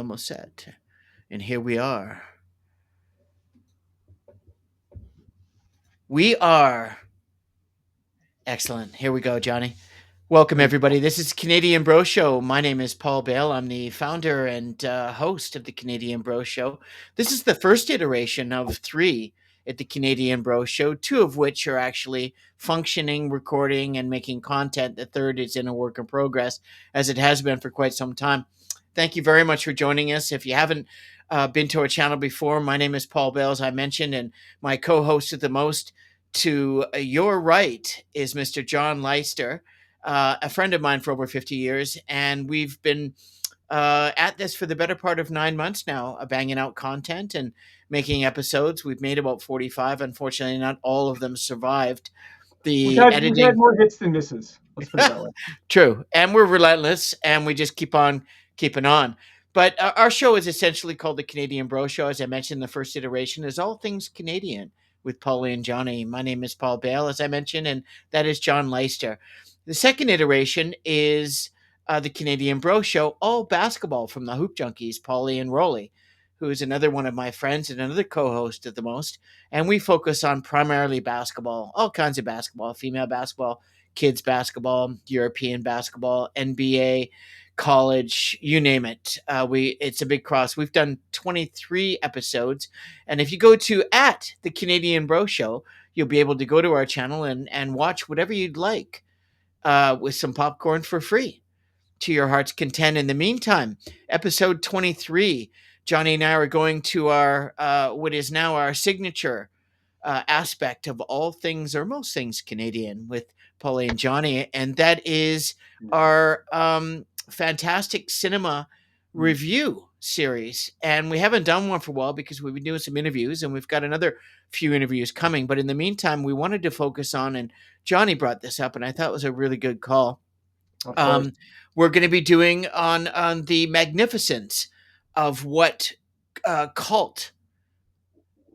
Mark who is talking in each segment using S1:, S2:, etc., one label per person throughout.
S1: Almost set. And here we are. We are. Excellent. Here we go, Johnny. Welcome, everybody. This is Canadian Bro Show. My name is Paul Bale. I'm the founder and host of the Canadian Bro Show. This is the first iteration of three at the Canadian Bro Show, two of which are actually functioning, recording, and making content. The third is in a work in progress, as it has been for quite some time. Thank you very much for joining us. If you haven't been to our channel before, my name is Paul Bale, as I mentioned, and my co host at the most to your right is Mr. John Leister, a friend of mine for over 50 years. And we've been at this for the better part of 9 months now, banging out content and making episodes. We've made about 45. Unfortunately, not all of them survived
S2: We've
S1: the
S2: had
S1: editing.
S2: more hits than misses. Let's put it that way.
S1: True. And we're relentless and we just keep on keeping on. But our show is essentially called the Canadian Bro Show. As I mentioned, the first iteration is all things Canadian with Pauly and Johnny. My name is Paul Bale, as I mentioned, and that is John Leister. The second iteration is the Canadian Bro Show, all basketball from the Hoop Junkies, Pauly and Rolly, who is another one of my friends and another co-host at the most. And we focus on primarily basketball, all kinds of basketball, female basketball, kids basketball, European basketball, NBA, college, you name it. It's a big cross. We've done 23 episodes, and if you go to at the Canadian Bro Show, you'll be able to go to our channel and watch whatever you'd like with some popcorn for free to your heart's content. In the meantime, episode 23, Johnny and I are going to our what is now our signature aspect of all things or most things Canadian with Paulie and Johnny, and that is our fantastic cinema review series. And we haven't done one for a while because we've been doing some interviews and we've got another few interviews coming. But in the meantime, we wanted to focus on, and Johnny brought this up, and I thought it was a really good call. We're going to be doing on the magnificence of what cult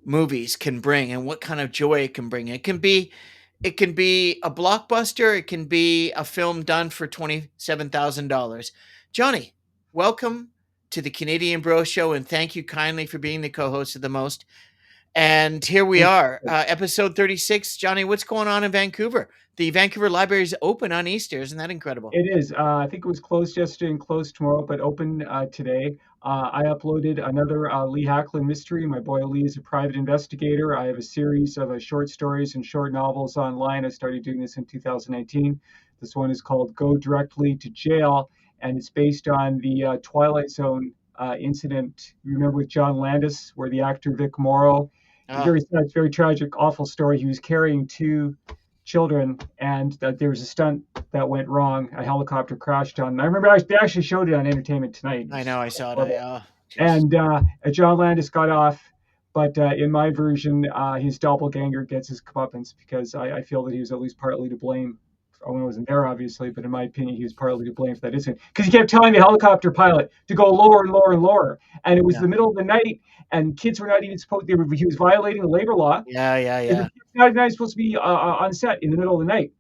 S1: movies can bring and what kind of joy it can bring. It can be a blockbuster. It can be a film done for $27,000. Johnny, welcome to the Canadian Bro Show, and thank you kindly for being the co-host of the most. And here we are, episode 36. Johnny, what's going on in Vancouver? The Vancouver Library is open on Easter. Isn't that incredible?
S2: It is. I think it was closed yesterday and closed tomorrow, but open today. I uploaded another Lee Hacklin mystery. My boy Lee is a private investigator. I have a series of short stories and short novels online. I started doing this in 2019. This one is called Go Directly to Jail, and it's based on the Twilight Zone incident. You remember with John Landis, where the actor Vic Morrow, very sad, very tragic, awful story. He was carrying two children, and there was a stunt that went wrong. A helicopter crashed on them. I remember they actually showed it on Entertainment Tonight.
S1: I know, I saw it.
S2: And John Landis got off, but in my version, his doppelganger gets his comeuppance because I feel that he was at least partly to blame. I wasn't there, obviously, but in my opinion, he was partly to blame for that incident because he kept telling the helicopter pilot to go lower and lower and lower, and it was the middle of the night, and kids were not even supposed. He was violating the labor law.
S1: Yeah.
S2: Not supposed to be on set in the middle of the night,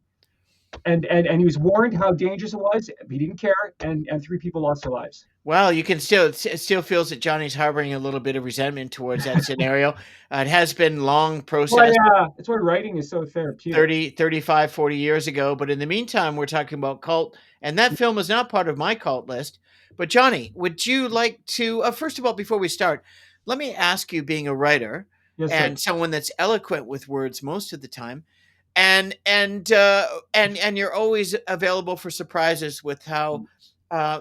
S2: and he was warned how dangerous it was. He didn't care, and three people lost their lives.
S1: Well, you can it still feels that Johnny's harboring a little bit of resentment towards that scenario. It has been long process.
S2: Well, yeah, that's why writing is so therapeutic.
S1: 35, 40 years ago. But in the meantime, we're talking about cult, and that film is not part of my cult list. But Johnny, would you like to, first of all, before we start, let me ask you, being a writer and someone that's eloquent with words most of the time, and you're always available for surprises with how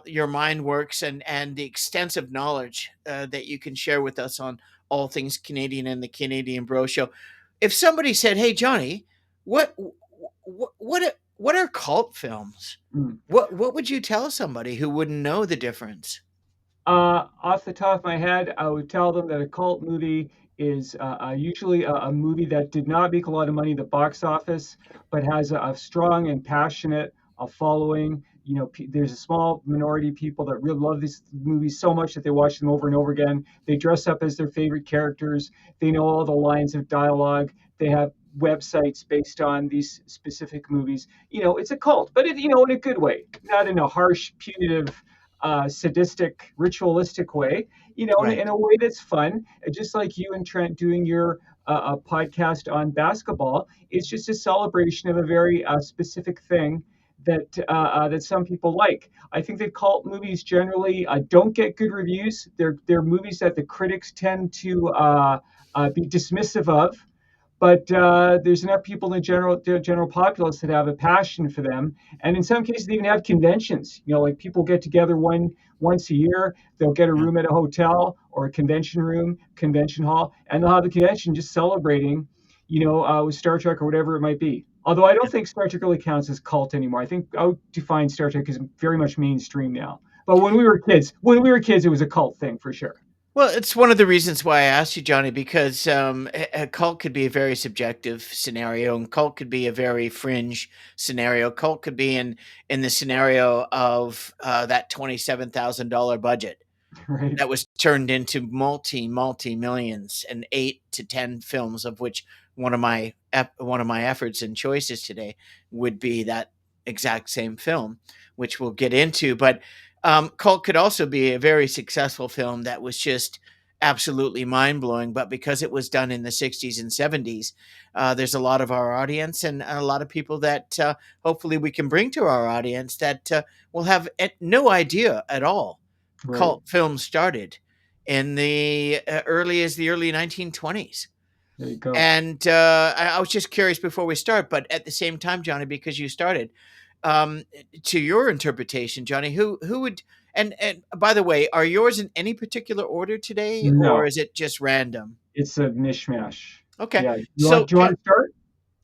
S1: your mind works and the extensive knowledge that you can share with us on all things Canadian and the Canadian Bro Show. If somebody said, "Hey, Johnny, what are cult films?" What would you tell somebody who wouldn't know the difference?
S2: Off the top of my head, I would tell them that a cult movie is usually a movie that did not make a lot of money at the box office, but has a strong and passionate following. There's a small minority of people that really love these movies so much that they watch them over and over again. They dress up as their favorite characters. They know all the lines of dialogue. They have websites based on these specific movies. It's a cult, but in a good way, not in a harsh, punitive, sadistic, ritualistic way,
S1: Right.
S2: in a way that's fun. Just like you and Trent doing your podcast on basketball, it's just a celebration of a very specific thing that some people like. I think that cult movies generally don't get good reviews. They're movies that the critics tend to be dismissive of, but there's enough people in the general populace that have a passion for them, and in some cases they even have conventions. Like people get together once a year. They'll get a
S1: Yeah.
S2: room at a hotel or a convention room, convention hall, and they'll have a convention just celebrating, with Star Trek or whatever it might be. Although I don't think Star Trek really counts as cult anymore. I think I would define Star Trek as very much mainstream now. But when we were kids, it was a cult thing for sure.
S1: Well, it's one of the reasons why I asked you, Johnny, because a cult could be a very subjective scenario, and cult could be a very fringe scenario. Cult could be in the scenario of that $27,000 budget
S2: Right,
S1: that was turned into multi millions and 8 to 10 films, of which one of my efforts and choices today would be that exact same film, which we'll get into. But Cult could also be a very successful film that was just absolutely mind blowing. But because it was done in the '60s and '70s, there's a lot of our audience and a lot of people that hopefully we can bring to our audience that will have no idea at all
S2: right.
S1: cult films started in the early 1920s.
S2: There you go.
S1: And I was just curious before we start, but at the same time, Johnny, because you started, um, to your interpretation, Johnny, who would and by the way, are yours in any particular order today, or
S2: No,
S1: is it just random?
S2: it's a mishmash.
S1: Okay,
S2: Yeah. You want
S1: so
S2: do you want to start?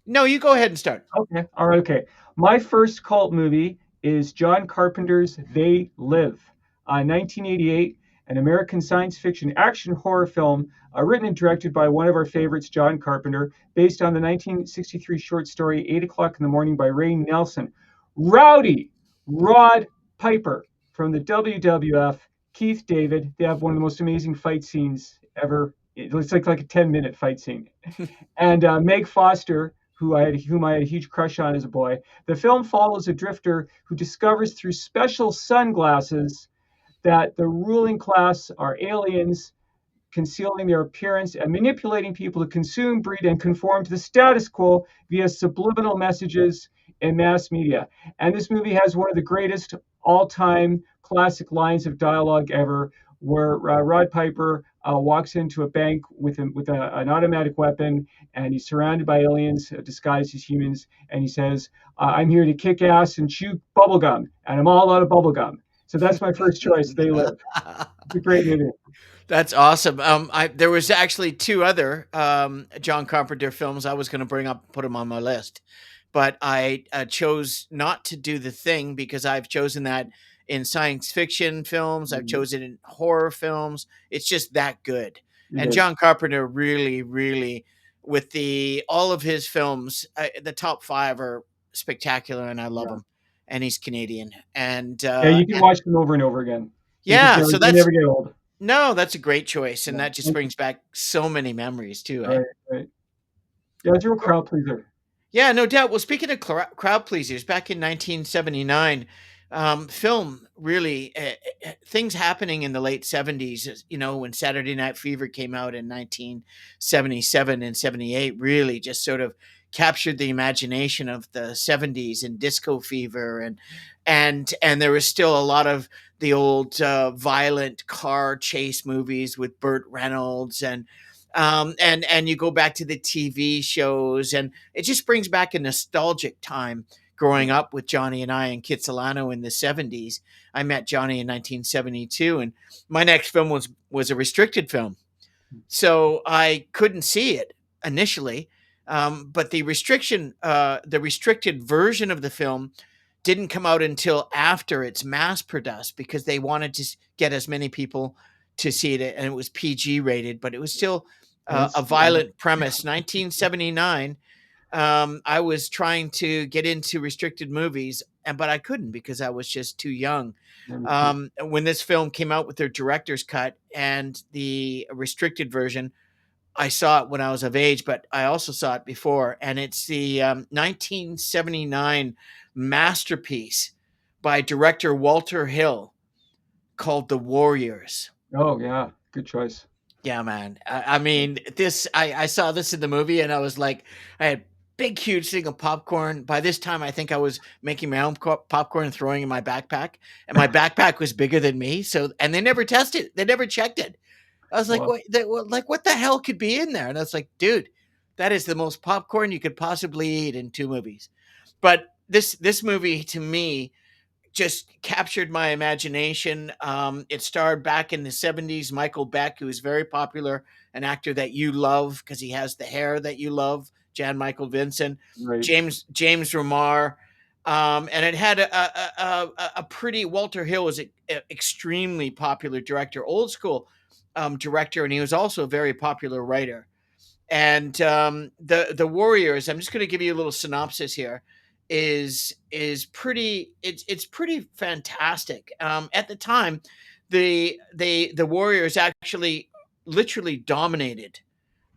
S1: no, you go ahead and start.
S2: Okay. All right. Okay. My first cult movie is John Carpenter's They Live, 1988, an American science fiction action horror film written and directed by one of our favorites, John Carpenter, based on the 1963 short story 8 O'Clock in the Morning by Ray Nelson. Rowdy Rod Piper from the WWF, Keith David. They have one of the most amazing fight scenes ever. It looks like a 10-minute fight scene, and Meg Foster, whom I had a huge crush on as a boy. The film follows a drifter who discovers through special sunglasses that the ruling class are aliens, concealing their appearance and manipulating people to consume, breed, and conform to the status quo via subliminal messages in mass media. And this movie has one of the greatest all-time classic lines of dialogue ever, where Rod Piper walks into a bank with an automatic weapon, and he's surrounded by aliens disguised as humans, and he says, "I'm here to kick ass and chew bubblegum, and I'm all out of bubblegum." So that's my first choice. They Live. It's a great movie.
S1: That's awesome. There was actually two other John Carpenter films I was going to bring up, put them on my list, but I chose not to do The Thing because I've chosen that in science fiction films. I've
S2: Mhm.
S1: chosen it in horror films. It's just that good.
S2: It
S1: And
S2: is.
S1: John Carpenter really, really, with the all of his films, the top five are spectacular, and I love
S2: Yeah.
S1: them. And he's Canadian, and
S2: Yeah, you can watch them over and over again.
S1: yeah, so
S2: They
S1: that's
S2: never get old.
S1: no, that's a great choice, and
S2: Yeah.
S1: that just brings back so many memories too, eh?
S2: Right, right. Yeah, it's a real crowd pleaser.
S1: Yeah, no doubt. Well, speaking of crowd pleasers, back in 1979, film really things happening in the late '70s. You know, when Saturday Night Fever came out in 1977 and '78, really just sort of captured the imagination of the '70s and disco fever, and there was still a lot of the old violent car chase movies with Burt Reynolds and you go back to the TV shows, and it just brings back a nostalgic time growing
S2: Yeah.
S1: up with Johnny and I in Kitsilano in the '70s. I met Johnny in 1972, and my next film was a restricted film, so I couldn't see it initially. But the restricted version of the film didn't come out until after its mass produced because they wanted to get as many people to see it, and it was PG rated, but it was still a
S2: That's
S1: violent premise. 1979. I was trying to get into restricted movies, but I couldn't because I was just too young.
S2: yeah, me too.
S1: When this film came out with their director's cut and the restricted version, I saw it when I was of age, but I also saw it before, and it's the 1979 masterpiece by director Walter Hill, called The Warriors.
S2: Oh yeah, good choice.
S1: Yeah, man. I mean, I saw this in the movie and I was like, I had big, huge thing of popcorn. By this time, I think I was making my own popcorn and throwing in my backpack. And my backpack was bigger than me. So, and they never tested, they never checked it. I was like,
S2: Well,
S1: what the hell could be in there? And I was like, dude, that is the most popcorn you could possibly eat in two movies. But this movie to me just captured my imagination. It starred back in the 70s Michael Beck, who is very popular, an actor that you love because he has the hair that you love, Jan Michael Vincent,
S2: right,
S1: James Remar. And it had a pretty Walter Hill was an extremely popular director, old school director, and he was also a very popular writer. And the Warriors, I'm just going to give you a little synopsis here, is pretty, it's pretty fantastic. At the time, the Warriors actually literally dominated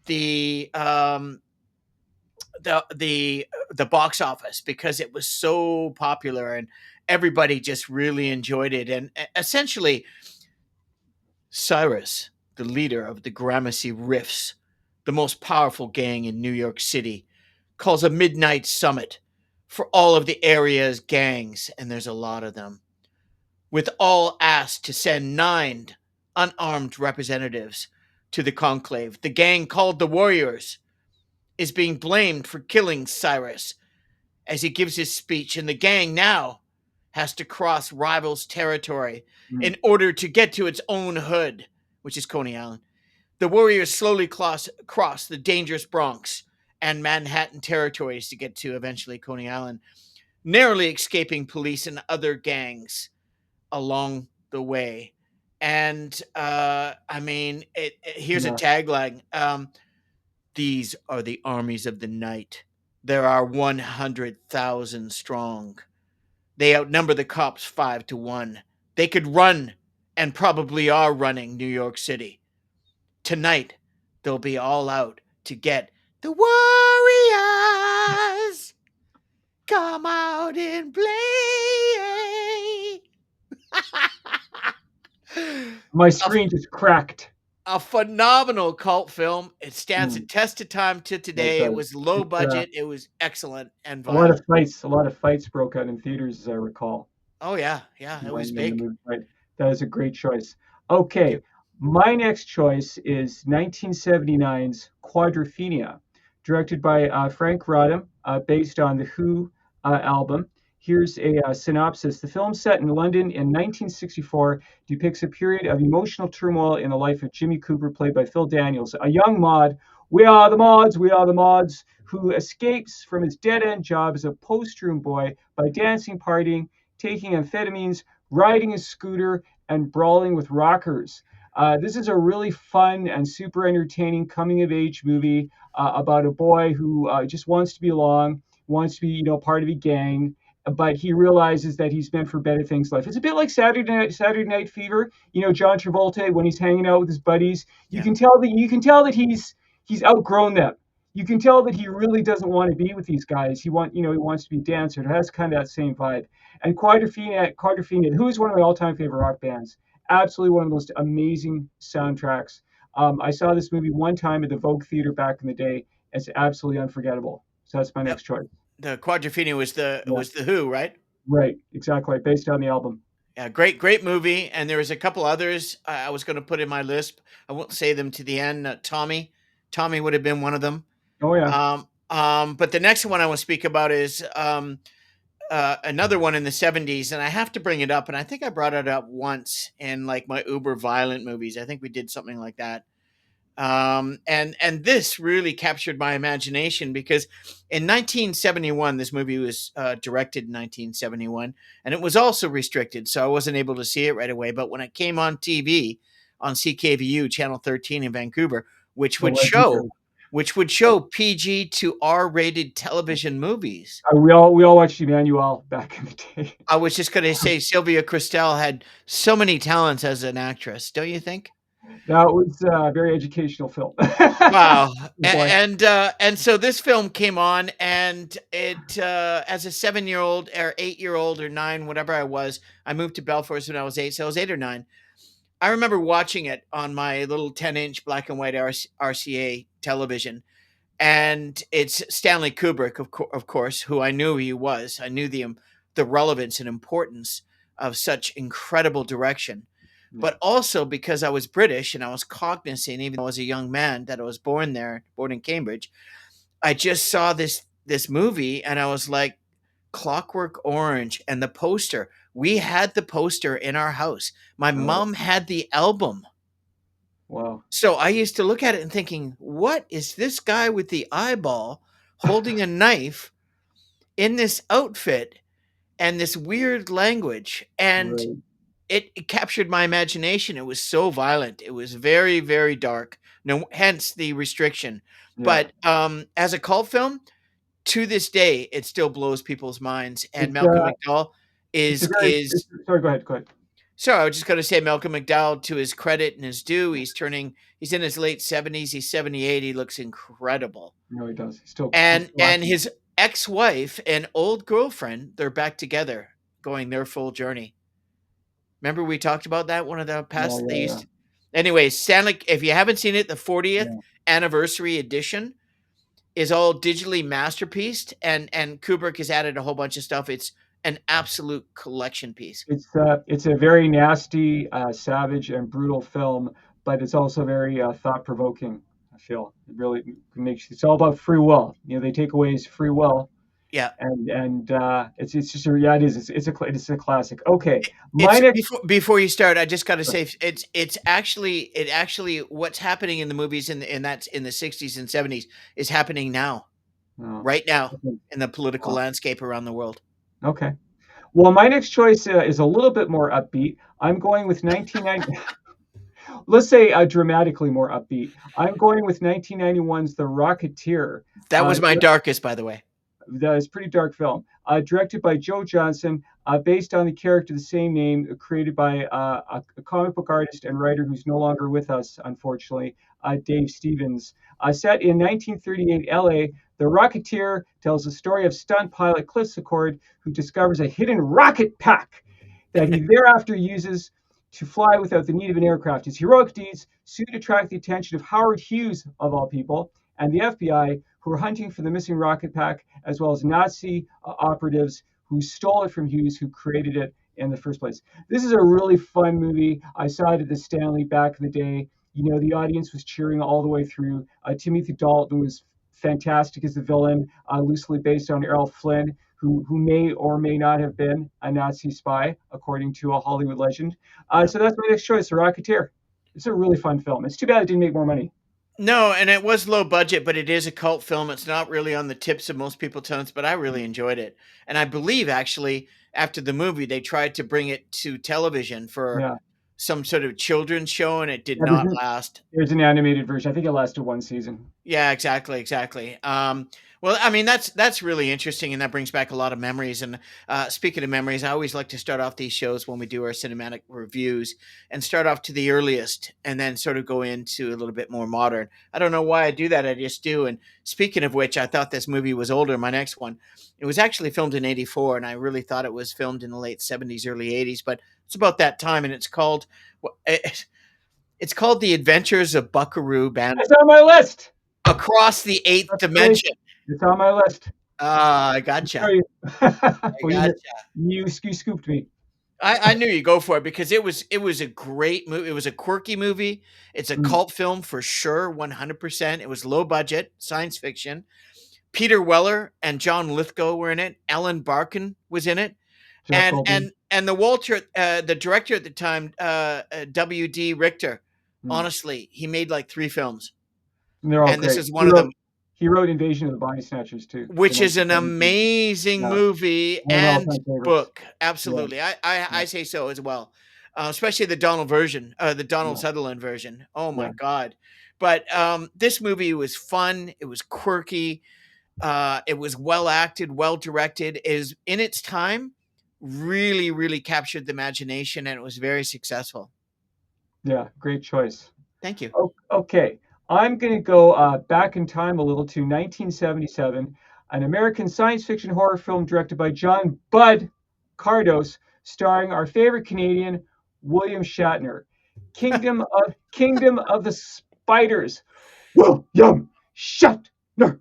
S1: the um, the box office because it was so popular and everybody just really enjoyed it. And essentially, Cyrus, the leader of the Gramercy Riffs, the most powerful gang in New York City, calls a midnight summit for all of the area's gangs, and there's a lot of them, with all asked to send 9 unarmed representatives to the conclave. The gang called the Warriors is being blamed for killing Cyrus as he gives his speech, and the gang now has to cross rivals' territory
S2: mm,
S1: in order to get to its own hood, which is Coney Island. The Warriors slowly cross the dangerous Bronx and Manhattan territories to get to eventually Coney Island, narrowly escaping police and other gangs along the way. And I mean, here's a
S2: yeah,
S1: tagline: These are the armies of the night. There are 100,000 strong. They outnumber the cops 5 to 1. They could run and probably are running New York City. Tonight, they'll be all out to get the Warriors. Come out and play.
S2: my
S1: a,
S2: screen just cracked.
S1: a phenomenal cult film. It stands the
S2: Mm,
S1: test of time to
S2: it
S1: today. It
S2: does.
S1: was low
S2: It's
S1: budget. It was excellent and
S2: a lot of
S1: violent.
S2: fights. A lot of fights broke out in theaters, as I recall.
S1: Oh yeah, yeah, it was
S2: When the
S1: big.
S2: movie, right? That is a great choice.
S1: Thank you.
S2: Okay, my next choice is 1979's Quadrophenia, directed by Frank Rodham, based on the Who album. Here's a synopsis. The film, set in London in 1964, depicts a period of emotional turmoil in the life of Jimmy Cooper, played by Phil Daniels, a young mod. We are the mods, we are the mods, who escapes from his dead end job as a post room boy by dancing, partying, taking amphetamines, riding a scooter, and brawling with rockers. This is a really fun and super entertaining coming of age movie about a boy who just wants to be along, wants to be, part of a gang, but he realizes that he's meant for better things in life. It's a bit like Saturday Night Fever. John Travolta when he's hanging out with his buddies.
S1: Yeah.
S2: You can tell that he's outgrown them. You can tell that he really doesn't want to be with these guys. He wants to be a dancer. It has kind of that same vibe. And Quadrophenia, who is one of my all-time favorite rock bands, absolutely one of the most amazing soundtracks. I saw this movie one time at the Vogue Theater back in the day. It's absolutely unforgettable. So that's my
S1: Yep.
S2: next choice.
S1: The Quadrophenia
S2: Yeah,
S1: was the Who, right?
S2: right, exactly. Based on the album.
S1: Yeah, great movie. And there was a couple others I was going to put in my list. I won't say them to the end. Tommy would have been one of them.
S2: Oh yeah.
S1: But the next one I want to speak about is another one in the 70s, and I have to bring it up. And I think I brought it up once in like my uber violent movies. I think we did something like that. And this really captured my imagination because in 1971 this movie was directed in 1971, and it was also restricted, so I wasn't able to see it right away. But when it came on TV on CKVU channel 13 in Vancouver, which
S2: The
S1: would show
S2: legendary.
S1: which would show PG to R rated television movies,
S2: We all watched Emmanuel back in the day.
S1: I was just going to say Sylvia Christel had so many talents as an actress, don't you think?
S2: That was a very educational film.
S1: Wow.
S2: Boy.
S1: And so this film came on, and it as a 7-year old or 8-year old or 9, whatever I was, I moved to Belfast when I was 8, so I was 8 or 9. I remember watching it on my little 10-inch black and white RCA television, and it's Stanley Kubrick, of course, who I knew he was. I knew the relevance and importance of such incredible direction,
S2: Yeah.
S1: but also because I was British and I was cognizant, even though I was a young man, that I was born there, born in Cambridge. I just saw this movie, and I was like, Clockwork Orange, and the poster. We had the poster in our house. My
S2: Oh,
S1: mom had the album.
S2: wow.
S1: So I used to look at it and thinking, what is this guy with the eyeball holding a knife in this outfit and this weird language? And
S2: Right.
S1: it captured my imagination. It was so violent. It was very, very dark. No, hence the restriction.
S2: Yeah.
S1: But as a cult film, to this day, it still blows people's minds. And
S2: It's
S1: Malcolm
S2: uh
S1: McDowell
S2: it's a
S1: is
S2: very
S1: is
S2: sorry, go ahead, go ahead.
S1: so I was just going to say Malcolm McDowell, to his credit and his due, he's in his late 70s. He's 78. He looks incredible.
S2: No, he does. He's still still
S1: And
S2: acting.
S1: his ex-wife and old girlfriend, they're back together, going their full journey. Remember we talked about that one of the
S2: Yeah,
S1: past they
S2: yeah, yeah.
S1: used. Anyway, Stanley, if you haven't seen it, the 40th
S2: Yeah.
S1: anniversary edition is all digitally masterpieced, and Kubrick has added a whole bunch of stuff. It's an absolute collection piece.
S2: It's a very nasty, savage, and brutal film, but it's also very thought-provoking. I feel it really makes it's all about free will. You know, they take away his free will,
S1: Yeah.
S2: and it's just a, yeah, it is. It's a classic. Okay, my
S1: It's
S2: next.
S1: before you start, I just got to say it's actually what's happening in the movies in that's in the 60s and 70s is happening now,
S2: Oh,
S1: right now,
S2: okay.
S1: in the political
S2: Wow.
S1: landscape around the world.
S2: Okay. Well, my next choice is a little bit more upbeat. I'm going with 1990. Let's say dramatically more upbeat. I'm going with 1991's The Rocketeer.
S1: That was my darkest, by the way.
S2: That is a pretty dark film. Directed by Joe Johnson, based on the character of the same name, created by a comic book artist and writer who's no longer with us, unfortunately, Dave Stevens. Set in 1938 LA, The Rocketeer tells the story of stunt pilot Cliff Secord, who discovers a hidden rocket pack that he thereafter uses to fly without the need of an aircraft. His heroic deeds soon attract the attention of Howard Hughes, of all people, and the FBI, who are hunting for the missing rocket pack, as well as Nazi operatives who stole it from Hughes, who created it in the first place. This is a really fun movie. I saw it at the Stanley back in the day. You know, the audience was cheering all the way through. Timothy Dalton was fantastic as the villain, loosely based on Errol Flynn, who may or may not have been a Nazi spy, according to a Hollywood legend.
S1: Yeah.
S2: So that's my next choice, The Rocketeer. It's a really fun film. It's too bad it didn't make more money.
S1: No, and it was low budget, but it is a cult film. It's not really on the tips of most people's tongues, but I really enjoyed it. And I believe actually after the movie they tried to bring it to television for
S2: Yeah.
S1: some sort of children's show, and it did
S2: Yeah,
S1: not last.
S2: there's an animated version. I think it lasted one season.
S1: Yeah, exactly, exactly. Well, I mean, that's really interesting, and that brings back a lot of memories. And speaking of memories, I always like to start off these shows when we do our cinematic reviews, and start off to the earliest, and then sort of go into a little bit more modern. I don't know why I do that. I just do. And speaking of which, I thought this movie was older. My next one, it was actually filmed in '84, and I really thought it was filmed in the late '70s, early '80s. But it's about that time, and it's called. It's called The Adventures of Buckaroo
S2: It's on my list.
S1: Across the Eighth
S2: That's great.
S1: Dimension.
S2: It's on my list.
S1: Ah, I
S2: I'm
S1: gotcha.
S2: sorry.
S1: I
S2: Well,
S1: gotcha.
S2: you scooped me.
S1: I knew you go for it because it was a great movie. It was a quirky movie. It's a
S2: Mm,
S1: cult film for sure, 100%. It was low budget, science fiction. Peter Weller and John Lithgow were in it. Ellen Barkin was in it.
S2: Jeff Goldblum.
S1: And the director at the time, W.D. Richter,
S2: Mm.
S1: honestly, he made like 3 films,
S2: And they're all
S1: and this
S2: great.
S1: is one of them.
S2: He wrote Invasion of the Body Snatchers too, the
S1: Which is an
S2: 1970s.
S1: amazing
S2: Yeah,
S1: movie
S2: one of my
S1: and
S2: all-time favorites.
S1: book.
S2: Yeah,
S1: Absolutely. I
S2: yeah,
S1: I say so as well. Especially the Donald version, the Donald
S2: yeah,
S1: Sutherland version. Oh
S2: yeah,
S1: my god. But this movie was fun, it was quirky, it was well acted, well directed, is in its time really, really captured the imagination, and it was very successful.
S2: yeah. Great choice.
S1: Thank you.
S2: Okay, I'm going to go back in time a little to 1977, an American science fiction horror film directed by John Bud Cardos, starring our favorite Canadian, William Shatner. Kingdom of the Spiders. William Shatner.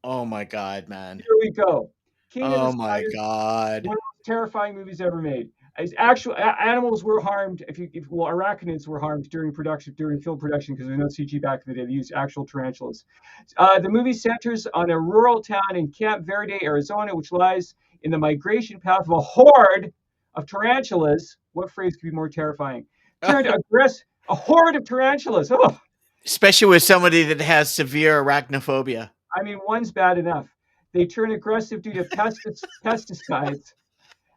S1: Oh my God, man.
S2: Here we go. Kingdom of the
S1: Oh my
S2: Spiders,
S1: God.
S2: one of the most terrifying movies ever made. As actual animals were harmed, if well, arachnids were harmed during film production because there was no CG back in the day. They used actual tarantulas. The movie centers on a rural town in Camp Verde, Arizona, which lies in the migration path of a horde of tarantulas. What phrase could be more terrifying? Turned aggressive. A horde of tarantulas. Oh,
S1: Especially with somebody that has severe arachnophobia.
S2: I mean, one's bad enough. They turn aggressive due to pesticides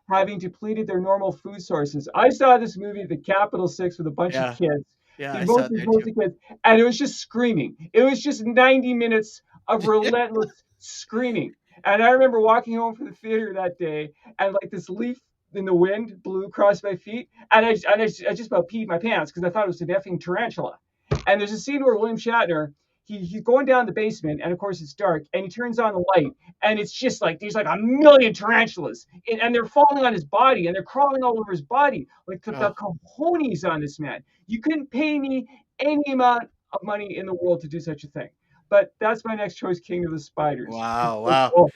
S2: having depleted their normal food sources. I saw this movie at the Capitol Six with a bunch of
S1: Yeah.
S2: kids.
S1: Yeah, I
S2: There's
S1: saw it
S2: mostly
S1: there too.
S2: mostly kids, and it was just screaming. It was just 90 minutes of relentless screaming. And I remember walking home from the theater that day, and like this leaf in the wind blew across my feet, and I just about peed my pants because I thought it was an effing tarantula. And there's a scene where William Shatner he's going down the basement, and of course it's dark, and he turns on the light, and it's just like there's like a million tarantulas, and they're falling on his body, and they're crawling all over his body, like the
S1: Oh,
S2: cojones on this man. You couldn't pay me any amount of money in the world to do such a thing. But that's my next choice, King of the Spiders.
S1: wow, wow.
S2: Oh,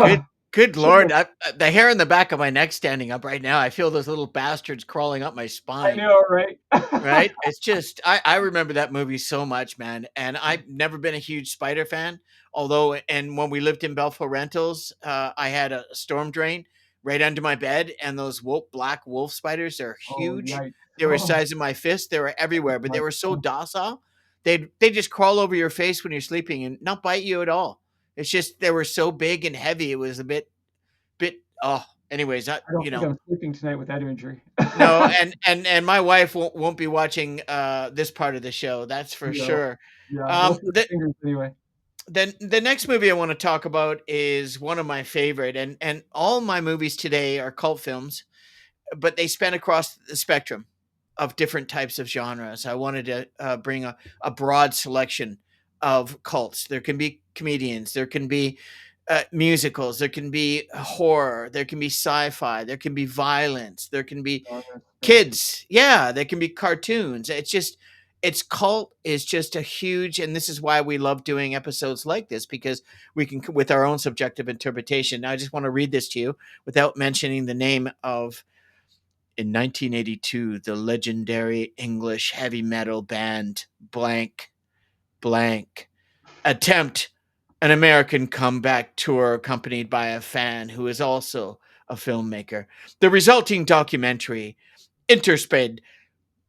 S1: Good
S2: ah,
S1: good
S2: shouldn't
S1: lord.
S2: have.
S1: The hair in the back of my neck standing up right now. I feel those little bastards crawling up my
S2: I
S1: spine.
S2: know, right?
S1: Right? It's just I remember that movie so much, man. And I've never been a huge spider fan. Although, and when we lived in Belfort Rentals, I had a storm drain right under my bed, and those black wolf spiders are
S2: Oh,
S1: huge.
S2: yikes!
S1: They were the
S2: Oh
S1: size of my fist. They were everywhere, but
S2: my
S1: they were so
S2: God!
S1: docile. They just crawl over your face when you're sleeping and not bite you at all. It's just they were so big and heavy. It was a bit. Oh, anyways,
S2: I don't think I'm sleeping tonight with that imagery.
S1: no, and my wife won't be watching this part of the show. That's for
S2: No,
S1: sure.
S2: yeah, we'll
S1: Um,
S2: see the
S1: the
S2: fingers anyway.
S1: then the next movie I want to talk about is one of my favorite, and all my movies today are cult films, but they span across the spectrum of different types of genres. I wanted to bring a broad selection of cults. There can be comedians, there can be musicals, there can be horror, there can be sci-fi, there can be violence, there can be
S2: Honest.
S1: kids, yeah, there can be cartoons. It's just it's cult is just a huge, and this is why we love doing episodes like this, because we can with our own subjective interpretation. Now I just want to read this to you without mentioning the name of in 1982 the legendary English heavy metal band blank blank attempt an American comeback tour accompanied by a fan who is also a filmmaker. The resulting documentary intersped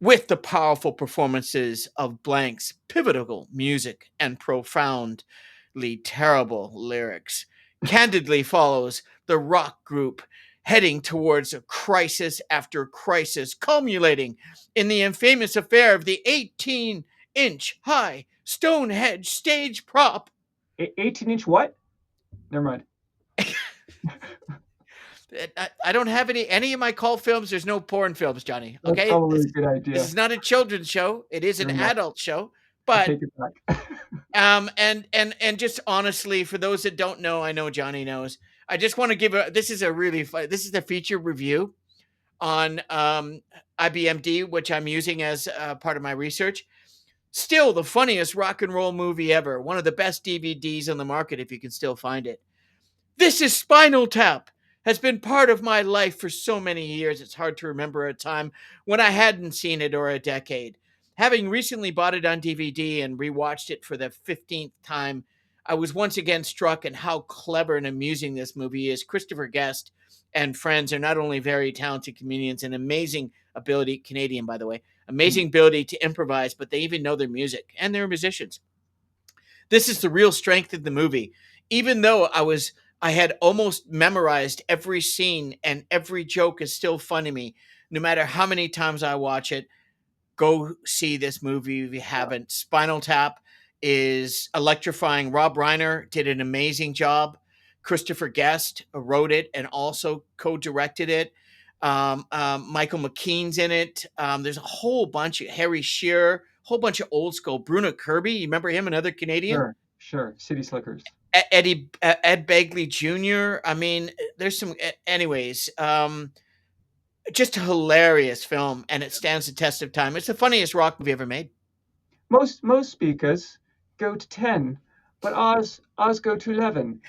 S1: with the powerful performances of Blank's pivotal music and profoundly terrible lyrics, candidly follows the rock group heading towards a crisis after crisis, culminating in the infamous affair of the 18-inch high Stonehenge stage prop.
S2: 18-inch what? Never mind.
S1: I don't have any of my cult films. There's no porn films, Johnny.
S2: That's
S1: Okay,
S2: probably a good
S1: this
S2: idea.
S1: is not a children's show. It is an
S2: Fair enough.
S1: adult show.
S2: I
S1: But
S2: take it back.
S1: and just honestly, for those that don't know, I know Johnny knows. I just want to give a. This is a really this is the feature review on IBMD, which I'm using as part of my research. Still the funniest rock and roll movie ever. One of the best DVDs on the market if you can still find it. This is Spinal Tap. Has been part of my life for so many years. It's hard to remember a time when I hadn't seen it or a decade. Having recently bought it on DVD and rewatched it for the 15th time, I was once again struck at how clever and amusing this movie is. Christopher Guest and friends are not only very talented comedians and amazing ability, Canadian by the way, amazing ability to improvise, but they even know their music and they're musicians. This is the real strength of the movie. Even though I had almost memorized every scene and every joke is still funny to me, no matter how many times I watch it. Go see this movie if you
S2: Yeah.
S1: haven't. Spinal Tap is electrifying. Rob Reiner did an amazing job. Christopher Guest wrote it and also co-directed it. Michael McKean's in it. There's a whole bunch of Harry Shearer, whole bunch of old school. Bruno Kirby, you remember him? Another Canadian.
S2: Sure, sure. City Slickers.
S1: Ed Begley Jr. I mean, there's some. Anyways, just a hilarious film, and it stands the test of time. It's the funniest rock movie ever made.
S2: Most speakers go to 10, but ours go to 11.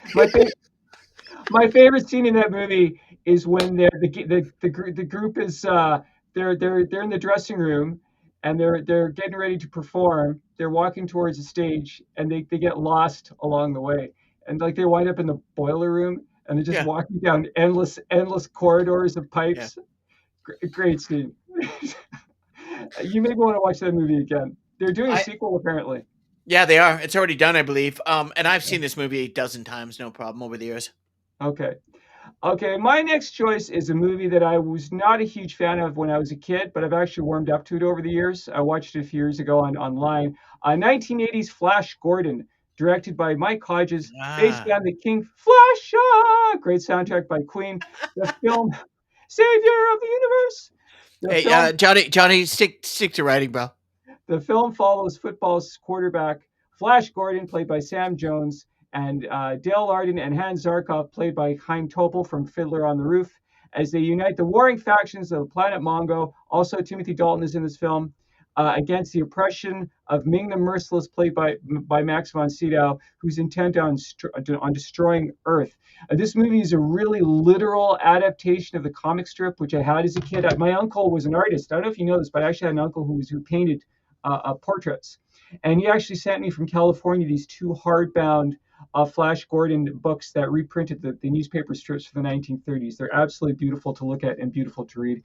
S2: My favorite scene in that movie is when the group is they're in the dressing room and they're getting ready to perform. They're walking towards the stage and they get lost along the way. And like they wind up in the boiler room and they're just
S1: Yeah,
S2: walking down endless corridors of
S1: yeah.
S2: pipes. Great scene. You may want to watch that movie again. They're doing a
S1: I
S2: sequel apparently.
S1: Yeah, they are. It's already done, I believe. And I've seen this movie a dozen times, no problem over the years.
S2: Okay. Okay, my next choice is a movie that I was not a huge fan of when I was a kid, but I've actually warmed up to it over the years. I watched it a few years ago online. 1980s Flash Gordon, directed by Mike Hodges, based
S1: Ah,
S2: on the King Flash, great soundtrack by Queen. The film Savior of the Universe. The
S1: hey,
S2: film
S1: Johnny, stick to writing, bro.
S2: The film follows football's quarterback Flash Gordon, played by Sam Jones, and Dale Arden and Hans Zarkov, played by Chaim Topol from Fiddler on the Roof, as they unite the warring factions of the planet Mongo. Also, Timothy Dalton is in this film. Against the oppression of Ming the Merciless, played by Max von Sydow, who's intent on destroying Earth. This movie is a really literal adaptation of the comic strip, which I had as a kid. My uncle was an artist. I don't know if you know this, but I actually had an uncle who painted portraits. And he actually sent me from California these two hardbound Flash Gordon books that reprinted the newspaper strips for the 1930s. They're absolutely beautiful to look at and beautiful to read.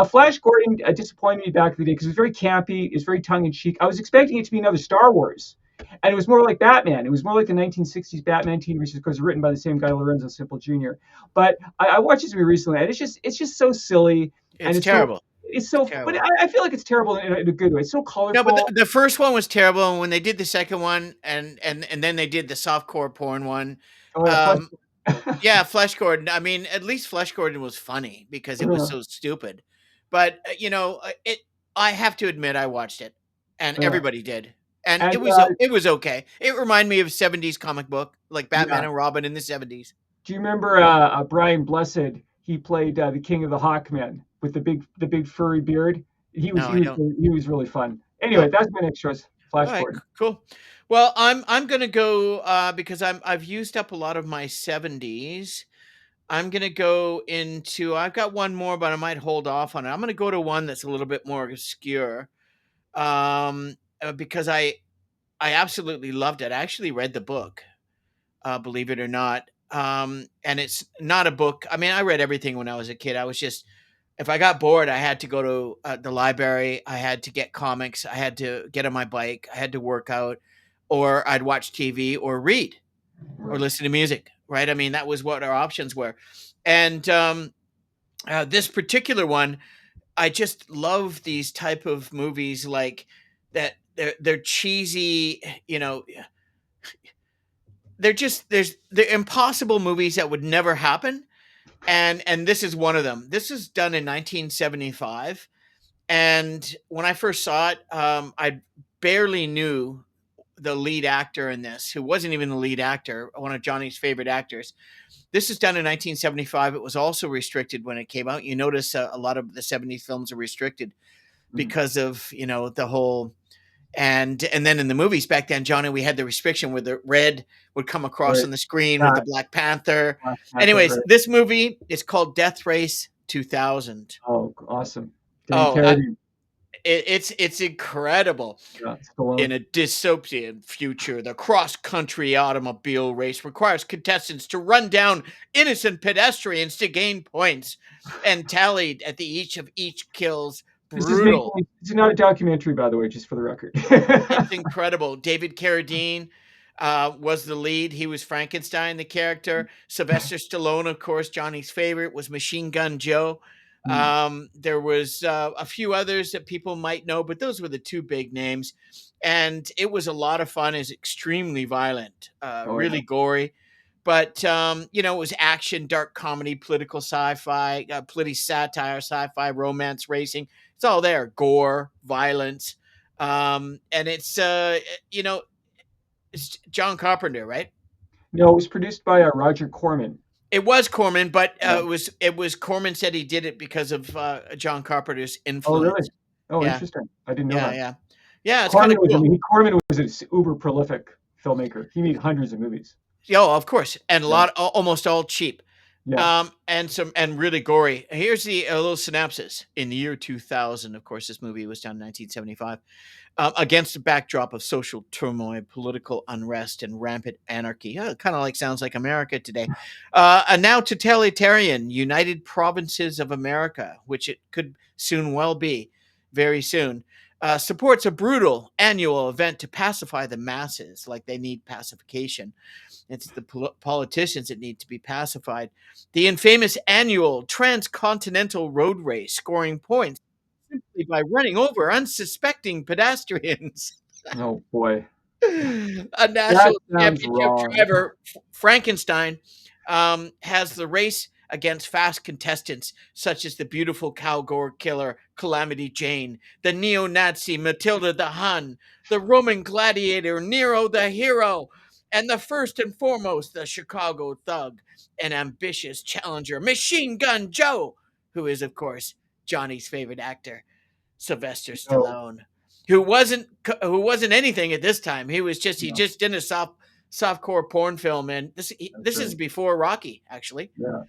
S2: Flash Gordon disappointed me back in the day because it was very campy, it's very tongue in cheek. I was expecting it to be another Star Wars. And it was more like Batman. It was more like the 1960s Batman TV series because written by the same guy, Lorenzo Simple Jr. But I watched this movie recently, and it's just so silly, and
S1: It's terrible.
S2: it's
S1: It's
S2: so. But
S1: terrible.
S2: I feel like it's terrible in a good way. It's so
S1: No, but
S2: colorful.
S1: the first one was terrible, and when they did the second one, and then they did the softcore porn one,
S2: Oh yeah, Flash.
S1: um, yeah, Flesh Gordon. I mean, at least Flesh Gordon was funny because it was so stupid. But it. I have to admit, I watched it, and
S2: Yeah.
S1: everybody did, and
S2: And
S1: it was okay. It reminded me of '70s comic book, like Batman
S2: yeah,
S1: and Robin in the '70s.
S2: do you remember Brian Blessed? He played the King of the Hawkmen with the big furry beard. He was
S1: No,
S2: he
S1: I
S2: was
S1: don't.
S2: he was really fun. Anyway,
S1: No.
S2: that's my next choice.
S1: All
S2: Flash
S1: right,
S2: Gordon.
S1: cool. Well, I'm gonna go because I've used up a lot of my '70s. I'm gonna go into. I've got one more, but I might hold off on it. I'm gonna go to one that's a little bit more obscure, because I absolutely loved it. I actually read the book, believe it or not. And it's not a book. I mean, I read everything when I was a kid. I was just, if I got bored, I had to go to the library. I had to get comics. I had to get on my bike. I had to work out, or I'd watch TV or read or
S2: Right.
S1: listen to music. Right? I mean, that was what our options were. And this particular one, I just love these type of movies like that. They're cheesy. They're impossible movies that would never happen, and this is one of them. This is done in 1975, and when I first saw it, I barely knew the lead actor in this, who wasn't even the lead actor, one of Johnny's favorite actors. This is done in 1975. It was also restricted when it came out. You notice a lot of the '70s films are restricted
S2: Mhm.
S1: because of the whole. And then in the movies back then, Johnny, we had the restriction where the red would come across
S2: Right.
S1: on the screen with the
S2: That
S1: Black Panther.
S2: Black Panther.
S1: Anyways,
S2: Right.
S1: this movie is called Death Race 2000.
S2: Oh, awesome. David
S1: Oh,
S2: Carradine.
S1: it's incredible.
S2: Yeah,
S1: In
S2: Stallone.
S1: a dystopian future, the cross-country automobile race requires contestants to run down innocent pedestrians to gain points, and tallied at the each kills
S2: This is making.
S1: brutal.
S2: This is not a documentary, by the way, just for the record.
S1: It's incredible. David Carradine was the lead. He was Frankenstein, the character. Sylvester Stallone, of course, Johnny's favorite, was Machine Gun Joe.
S2: Mm.
S1: There was a few others that people might know, but those were the two big names. And it was a lot of fun. It's extremely violent,
S2: Oh yeah.
S1: really gory. But it was action, dark comedy, political sci-fi, political satire, sci-fi, romance, racing. It's all there. Gore, violence, And you know, it's John Carpenter, right?
S2: No, it was produced by Roger Corman.
S1: It was Corman, but
S2: Yeah.
S1: it was Corman said he did it because of John Carpenter's
S2: Oh, really?
S1: influence.
S2: Oh,
S1: Yeah,
S2: interesting. I didn't know
S1: yeah,
S2: that.
S1: yeah, yeah. It's kind of
S2: I
S1: cool.
S2: mean, Corman was an uber prolific filmmaker. He made hundreds of movies.
S1: Yeah, oh, of course, and
S2: Yeah.
S1: almost all cheap.
S2: Yeah.
S1: And really gory. Here's the a little synopsis. In the year 2000, of course, this movie was done in 1975. Against a backdrop of social turmoil, political unrest, and rampant anarchy. Kind of like sounds like America today. A now totalitarian United Provinces of America, which it could soon well be, very soon, supports a brutal annual event to pacify the masses, like they need pacification. It's the politicians that need to be pacified. The infamous annual transcontinental road race, scoring points simply by running over unsuspecting pedestrians.
S2: Oh boy.
S1: A
S2: That
S1: national
S2: sounds
S1: championship
S2: wrong.
S1: driver, Frankenstein, has the race against fast contestants such as the beautiful cowgirl killer Calamity Jane, the neo Nazi Matilda the Hun, the Roman gladiator Nero the hero, and the first and foremost, the Chicago thug and ambitious challenger, Machine Gun Joe, who is, of course, Johnny's favorite actor. Sylvester
S2: No,
S1: Stallone, who wasn't anything at this time. He
S2: no,
S1: just did a softcore porn film, and
S2: that's
S1: this is
S2: right.
S1: before Rocky actually,
S2: Yeah,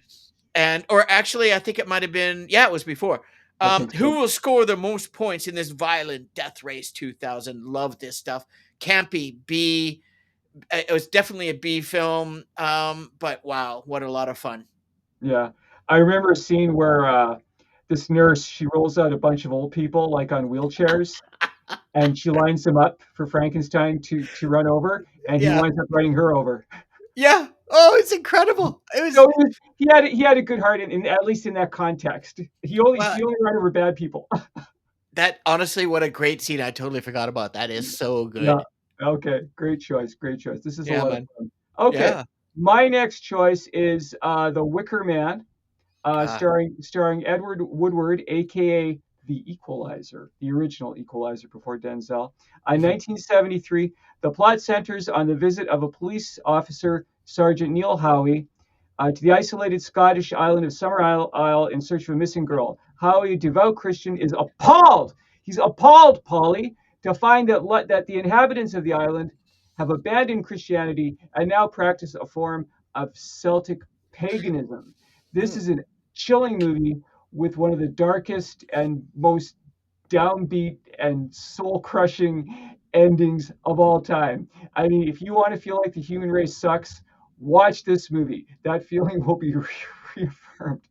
S1: and or actually I think it might have been, yeah, it was before.
S2: I think
S1: Who
S2: so.
S1: will score the most points in this violent death race 2000? Love this stuff. Campy B. It was definitely a B film, but wow, what a lot of fun.
S2: Yeah. I remember a scene where this nurse, she rolls out a bunch of old people like on wheelchairs and she lines them up for Frankenstein to run over and he
S1: Yeah,
S2: winds up running her over.
S1: yeah. Oh, it's incredible. It
S2: So
S1: was
S2: he had a good heart at least in that context.
S1: well,
S2: He only ran over bad people.
S1: that honestly, what a great scene. I totally forgot about that. Is so
S2: Yeah.
S1: good.
S2: Okay. Great choice. Great choice. This is a
S1: Yeah,
S2: lot of
S1: man.
S2: fun. Okay.
S1: Yeah.
S2: My next choice is The Wicker Man,
S1: Ah.
S2: starring Edward Woodward, aka the Equalizer, the original Equalizer before Denzel. In
S1: Mhm.
S2: 1973, the plot centers on the visit of a police officer, Sergeant Neil Howie, to the isolated Scottish island of Summer Isle in search of a missing girl. Howie, a devout Christian, is appalled. He's appalled, Pauly, to find that the inhabitants of the island have abandoned Christianity and now practice a form of Celtic paganism. This
S1: Mm.
S2: is a chilling movie with one of the darkest and most downbeat and soul crushing endings of all time. I mean, if you want to feel like the human race sucks, watch this movie. That feeling will be reaffirmed.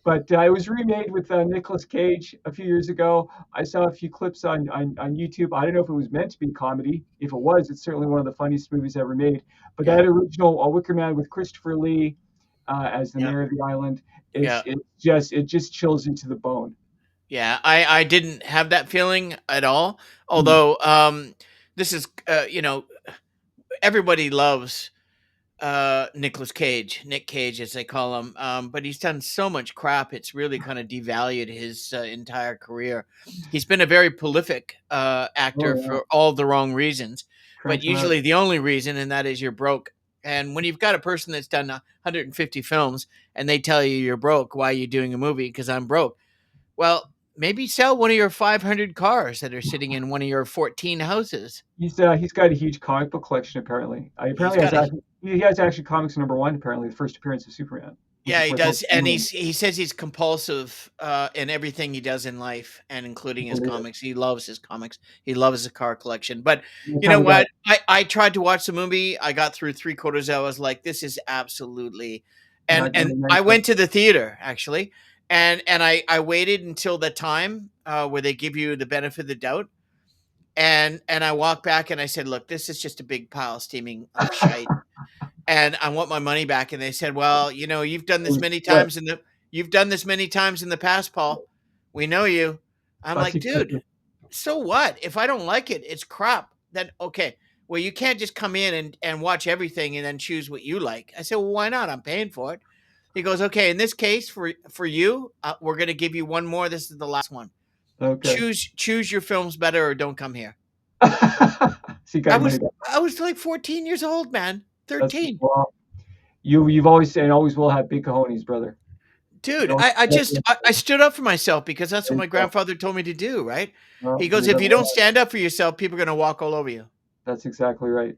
S2: But it was remade with Nicolas Cage a few years ago. I saw a few clips on YouTube. I don't know if it was meant to be comedy. If it was, it's certainly one of the funniest movies ever made. But
S1: Yeah.
S2: that original Wicker Man with Christopher Lee as the
S1: Yeah.
S2: mayor of the island,
S1: Yeah.
S2: it just chills you to the bone.
S1: Yeah. I didn't have that feeling at all.
S2: Mm.
S1: Although this is everybody loves Nicolas Cage, Nick Cage as they call him. But he's done so much crap. It's really kind of devalued his entire career. He's been a very prolific
S2: Oh
S1: actor
S2: yeah,
S1: for all the wrong reasons, but
S2: cranks them out.
S1: usually the only reason, and that is you're broke. And when you've got a person that's done 150 films and they tell you you're broke, why are you doing a movie? Because I'm broke. Well, maybe sell one of your 500 cars that are sitting in one of your 14 houses.
S2: He's got a huge comic book collection apparently.
S1: He's
S2: Apparently
S1: got a
S2: he has actually comics number one apparently the first appearance of Superman, which
S1: Yeah,
S2: is
S1: he
S2: what most
S1: does, and
S2: people
S1: he says he's compulsive in everything he does in life, and including his
S2: believe it.
S1: comics. He loves his comics. He loves his car collection. But
S2: What
S1: you
S2: kind
S1: know
S2: of guy?
S1: what? I tried to watch the movie. I got through three quarters. I was like, this is absolutely,
S2: Not
S1: and
S2: gonna make
S1: I
S2: it.
S1: went to the theater actually, and I waited until the time where they give you the benefit of the doubt, and I walked back and I said, look, this is just a big pile steaming of shite and I want my money back. And they said, well,
S2: What?
S1: you've done this many times in the past, Paul. We know you. I'm
S2: That's
S1: like, dude,
S2: expected.
S1: so what? If I don't like it, it's crap. Then okay. Well, you can't just come in and watch everything and then choose what you like. I said, well, why not? I'm paying for it. He goes, okay. In this case, for you, we're going to give you one more. This is the last one.
S2: Okay.
S1: Choose your films better or don't come here.
S2: So you got
S1: I
S2: your money
S1: was
S2: back.
S1: I was like 14 years old, man.
S2: That's
S1: 13.
S2: well, you've always and always will have big cojones, brother. You
S1: Dude,
S2: don't
S1: I stood up for myself because that's
S2: there
S1: what
S2: you
S1: my
S2: go.
S1: grandfather told me to do, right?
S2: Well,
S1: He goes,
S2: you're
S1: if
S2: the
S1: you don't
S2: man.
S1: stand up for yourself, people are going to walk all over you.
S2: That's exactly right.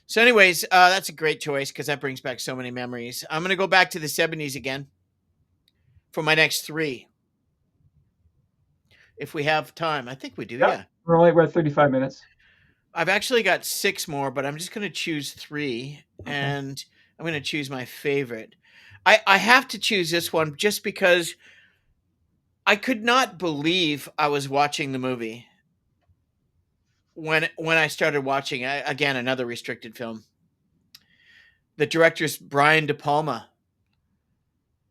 S1: So, anyways, that's a great choice because that brings back so many memories. I'm going to go back to the 70s again for my next three, if we have time. I think we do,
S2: Yeah,
S1: yeah.
S2: we're at 35 minutes.
S1: I've actually got six more, but I'm just going to choose three,
S2: Okay.
S1: and I'm going to choose my favorite. I have to choose this one just because I could not believe I was watching the movie when I started watching. Again, another restricted film. The director's Brian De Palma.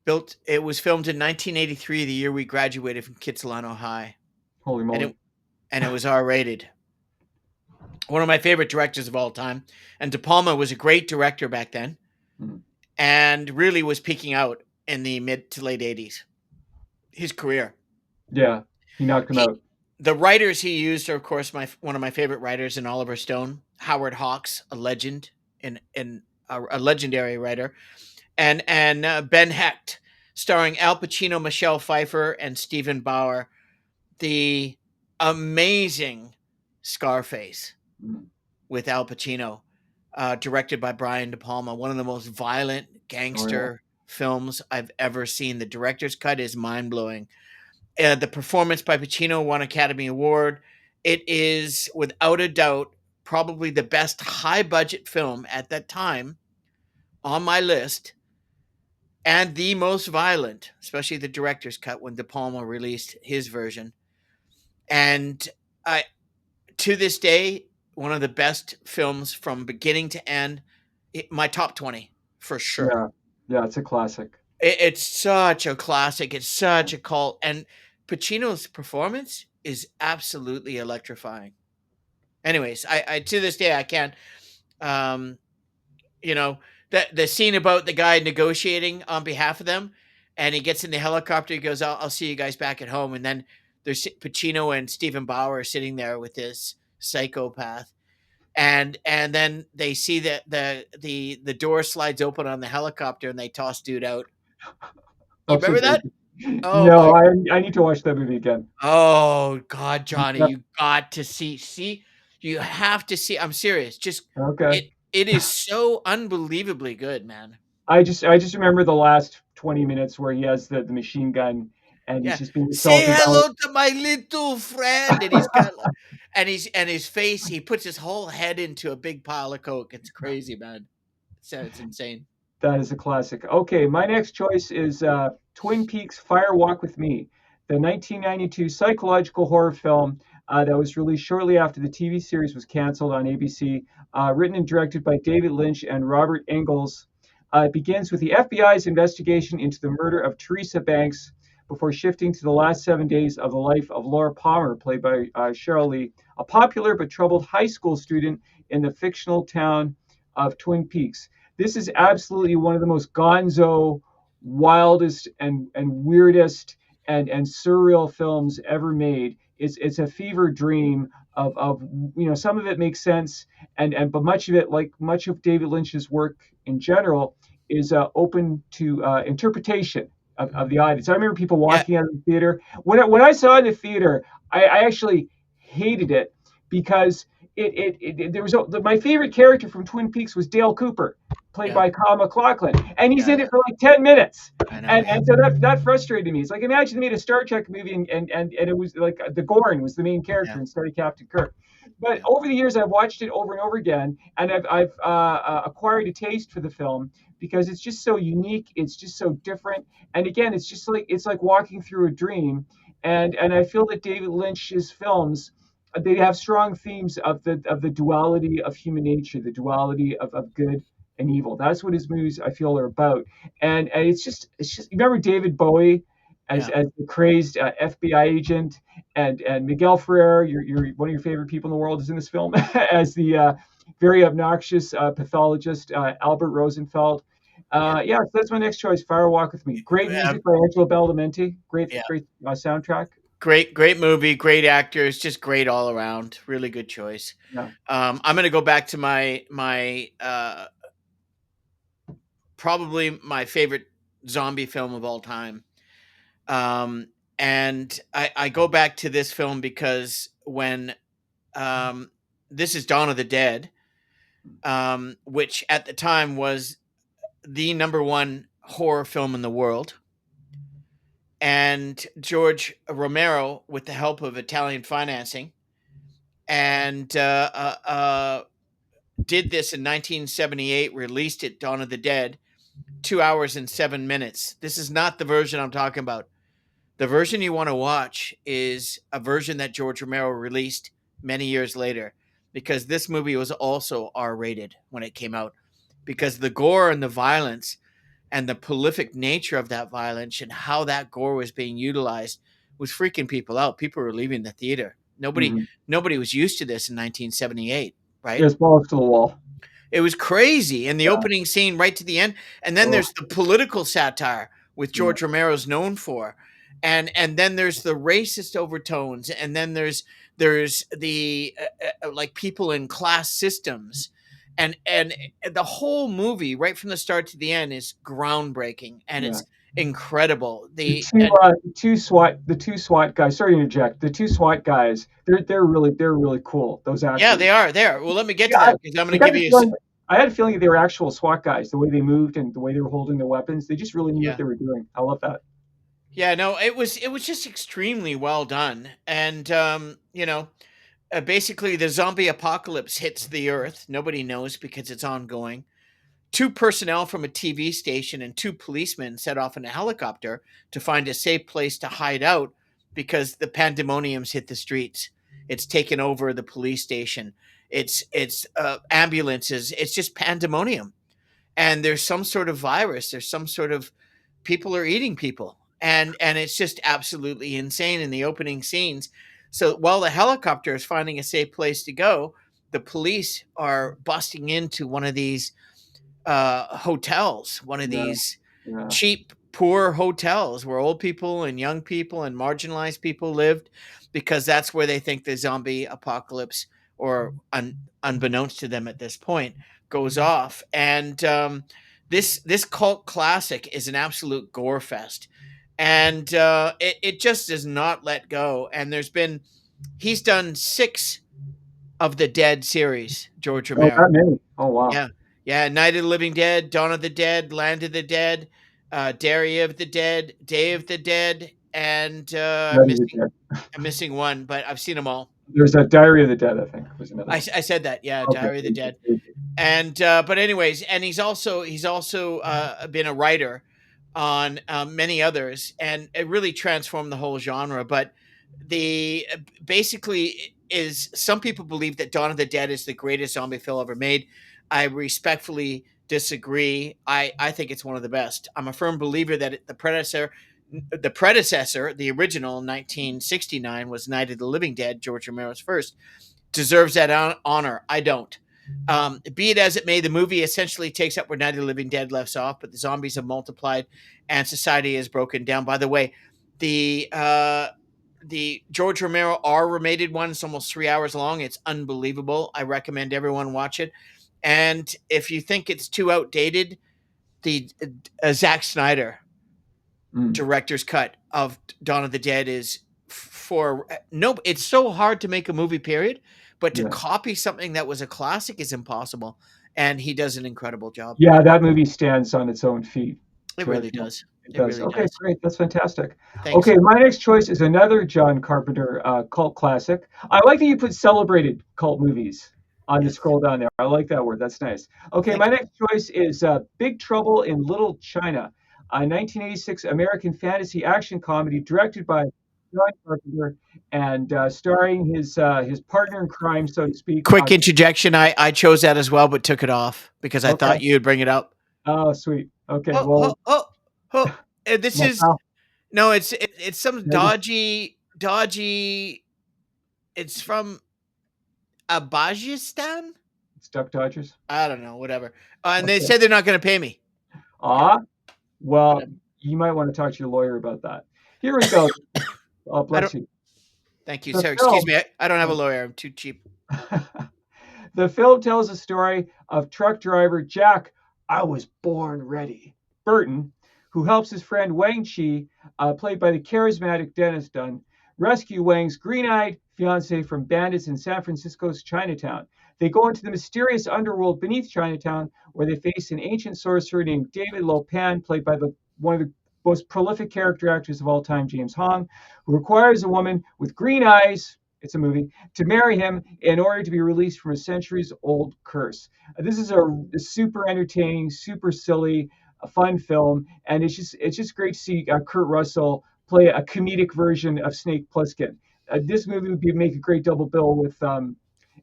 S1: Built. It was filmed in 1983, the year we graduated from Kitsilano High,
S2: Holy
S1: and
S2: moly.
S1: it was R-rated. One of my favorite directors of all time, and De Palma was a great director back then,
S2: Mm.
S1: and really was peaking out in the mid to late 80s. His career.
S2: Yeah, he knocked him
S1: He
S2: out.
S1: The writers he used are, of course, my one of my favorite writers in Oliver Stone, Howard Hawks, a legend and a legendary writer, and Ben Hecht, starring Al Pacino, Michelle Pfeiffer, and Stephen Bauer, the amazing Scarface
S2: Mm.
S1: with Al Pacino, directed by Brian De Palma, one of the most violent
S2: Oh yeah.
S1: gangster films I've ever seen. The director's cut is mind blowing. The performance by Pacino won Academy Award. It is without a doubt probably the best high budget film at that time on my list, and the most violent, especially the director's cut when De Palma released his version. And I, to this day, one of the best films from beginning to end. My top 20 for sure.
S2: Yeah. Yeah, it's a classic.
S1: It's such a classic. It's such a cult, and Pacino's performance is absolutely electrifying. Anyways, I to this day I can't. Um, you know, the scene about the guy negotiating on behalf of them, and he gets in the helicopter. He goes, I'll see you guys back at home," and then there's Pacino and Stephen Bauer sitting there with this psychopath, and then they see that the door slides open on the helicopter, and they toss dude out. You remember
S2: Absolutely.
S1: that? Oh
S2: No,
S1: my
S2: I need to watch that movie again.
S1: Oh God, Johnny,
S2: Yeah.
S1: you got to see. You have to see. I'm serious. Just
S2: Okay.
S1: it is so unbelievably good, man.
S2: I just remember the last 20 minutes where he has the machine gun and he's
S1: Yeah.
S2: just being
S1: Say
S2: assaulted by
S1: hello to my little friend. And he's got and his face, he puts his whole head into a big pile of coke. It's crazy, man. It's insane.
S2: that is a classic. Okay, my next choice is Twin Peaks Fire Walk with Me, the 1992 psychological horror film that was released shortly after the TV series was canceled on ABC, written and directed by David Lynch and Robert Engels. It begins with the FBI's investigation into the murder of Teresa Banks before shifting to the last 7 days of the life of Laura Palmer, played by Cheryl Lee, a popular but troubled high school student in the fictional town of Twin Peaks. This is absolutely one of the most gonzo, wildest, and weirdest and surreal films ever made. It's a fever dream of some of it makes sense and but much of it, like much of David Lynch's work in general, is open to interpretation of the audience. I remember people
S1: Yeah,
S2: walking out of the theater when I saw it in the theater. I actually hated it because there was my favorite character from Twin Peaks was Dale Cooper, played
S1: yeah,
S2: by Kyle MacLachlan, and he's
S1: yeah,
S2: in it for like 10 minutes,
S1: I know.
S2: and so that frustrated me. It's like imagine they made a Star Trek movie and it was like the Gorn was the main
S1: Yeah,
S2: character instead of Captain Kirk. But
S1: yeah,
S2: over the years, I've watched it over and over again, and I've acquired a taste for the film because it's just so unique. It's just so different, and again, it's like walking through a dream. And I feel that David Lynch's films, they have strong themes of the duality of human nature, the duality of good and evil. That's what his movies I feel are about. And it's just remember David Bowie as
S1: yeah,
S2: as the crazed FBI agent, and Miguel Ferrer, you're one of your favorite people in the world, is in this film as the very obnoxious pathologist Albert Rosenfeld.
S1: yeah,
S2: Yeah, so that's my next choice. Fire Walk with Me. Great
S1: yeah,
S2: music by Angelo Badalamenti. Great,
S1: yeah.
S2: great soundtrack.
S1: Great movie, great actors, just great all around. Really good choice.
S2: Yeah.
S1: I'm gonna go back to my probably my favorite zombie film of all time. Um, and I go back to this film because when um, this is Dawn of the Dead, which at the time was the number one horror film in the world. And George Romero, with the help of Italian financing, and did this in 1978, released it, Dawn of the Dead, 2 hours and 7 minutes. This is not the version I'm talking about. The version you want to watch is a version that George Romero released many years later, because this movie was also R rated when it came out, because the gore and the violence and the prolific nature of that violence and how that gore was being utilized was freaking people out. People were leaving the theater.
S2: Hmm.
S1: Nobody was used to this in 1978, right?
S2: It's balls to the wall.
S1: It was crazy in the
S2: Yeah.
S1: opening scene right to the end. And then
S2: Oh,
S1: there's the political satire, which
S2: yeah.
S1: George Romero's known for. And then there's the racist overtones, and then there's the like people in class systems, and the whole movie right from the start to the end is groundbreaking, and
S2: Yeah.
S1: it's incredible.
S2: The
S1: The
S2: two
S1: and
S2: the two SWAT guys. Sorry to interject. The two SWAT guys. They're really cool. Those
S1: Yeah,
S2: actors.
S1: they are. Well, let me get
S2: Yeah,
S1: to that because I'm
S2: I
S1: going to
S2: got
S1: give
S2: a
S1: you
S2: feeling. I had a feeling that they were actual SWAT guys. The way they moved and the way they were holding their weapons. They just really knew what
S1: yeah.
S2: they were doing. I love that.
S1: Yeah, no, it was just extremely well done. And basically the zombie apocalypse hits the earth. Nobody knows because it's ongoing. Two personnel from a TV station and two policemen set off in a helicopter to find a safe place to hide out because the pandemonium's hit the streets. It's taken over the police station. It's ambulances. It's just pandemonium, and there's some sort of virus. There's some sort of people are eating people, and it's just absolutely insane in the opening scenes. So while the helicopter is finding a safe place to go, the police are busting into one of these hotels, one of
S2: Yeah,
S1: these
S2: yeah,
S1: cheap, poor hotels where old people and young people and marginalized people lived, because that's where they think the zombie apocalypse, or unbeknownst to them at this point, goes off. And this cult classic is an absolute gore fest, and it just does not let go. And he's done six of the Dead series, George
S2: oh,
S1: Romero.
S2: that many. Oh, wow.
S1: Yeah. Yeah. Night of the Living Dead, Dawn of the Dead, Land of the Dead, Day of the Dead, Day of the Dead, and
S2: Night of the Dead.
S1: I'm missing one, but I've seen them all.
S2: There's a Diary of the Dead, I think, was another one.
S1: I said that. Yeah.
S2: Okay,
S1: Diary of the
S2: very good,
S1: Dead.
S2: very good.
S1: And but anyways, and he's also been a writer on many others, and it really transformed the whole genre. But the basically is, some people believe that Dawn of the Dead is the greatest zombie film ever made. I respectfully disagree. I think it's one of the best. I'm a firm believer that the predecessor, the original 1969, was Night of the Living Dead, George Romero's first, deserves that honor. I don't. Be it as it may, the movie essentially takes up where Night of the Living Dead left off, but the zombies have multiplied and society has broken down. By the way, the George Romero R-rated one is almost 3 hours long. It's unbelievable. I recommend everyone watch it. And if you think it's too outdated, the Zack Snyder
S2: Mm,
S1: director's cut of Dawn of the Dead is for no. It's so hard to make a movie, period. But to
S2: yeah.
S1: copy something that was a classic is impossible, and he does an incredible job.
S2: Yeah, that movie stands on its own feet.
S1: It
S2: To,
S1: really
S2: to,
S1: does.
S2: it
S1: It
S2: does.
S1: really
S2: Okay,
S1: does.
S2: great. That's fantastic.
S1: Thanks.
S2: Okay, my next choice is another John Carpenter cult classic. I like that you put celebrated cult movies on the
S1: Yes.
S2: scroll down there. I like that word. That's nice. Okay,
S1: Thanks.
S2: my next choice is Big Trouble in Little China, a 1986 American fantasy action comedy directed by John Carpenter and starring his partner in crime, so to speak.
S1: Quick interjection. I chose that as well, but took it off because I
S2: Okay.
S1: thought you would bring it up.
S2: Oh, sweet. Okay.
S1: Oh, oh,
S2: Well,
S1: oh, oh. This
S2: my
S1: is
S2: pal.
S1: no. It's some
S2: Yeah, just
S1: dodgy. It's from Abajistan.
S2: it's Duck Dodgers.
S1: I don't know. Whatever. And they
S2: Okay.
S1: said they're not going to pay me. Okay.
S2: Ah, well,
S1: Whatever.
S2: you might want to talk to your lawyer about that. Here we go. Oh,
S1: I
S2: bless
S1: don't.
S2: you.
S1: Thank you,
S2: The
S1: sir. Excuse
S2: film.
S1: me. I don't have a lawyer. I'm too cheap.
S2: The film tells the story of truck driver Jack, I was born ready, Burton, who helps his friend Wang Chi, played by the charismatic Dennis Dunn, rescue Wang's green eyed fiancee from bandits in San Francisco's Chinatown. They go into the mysterious underworld beneath Chinatown, where they face an ancient sorcerer named David Lopan, played by one of the most prolific character actors of all time, James Hong, who requires a woman with green eyes. It's a movie to marry him in order to be released from a centuries old curse. This is a super entertaining, super silly, a fun film, and it's just great to see Kurt Russell play a comedic version of Snake Plissken. This movie would make a great double bill with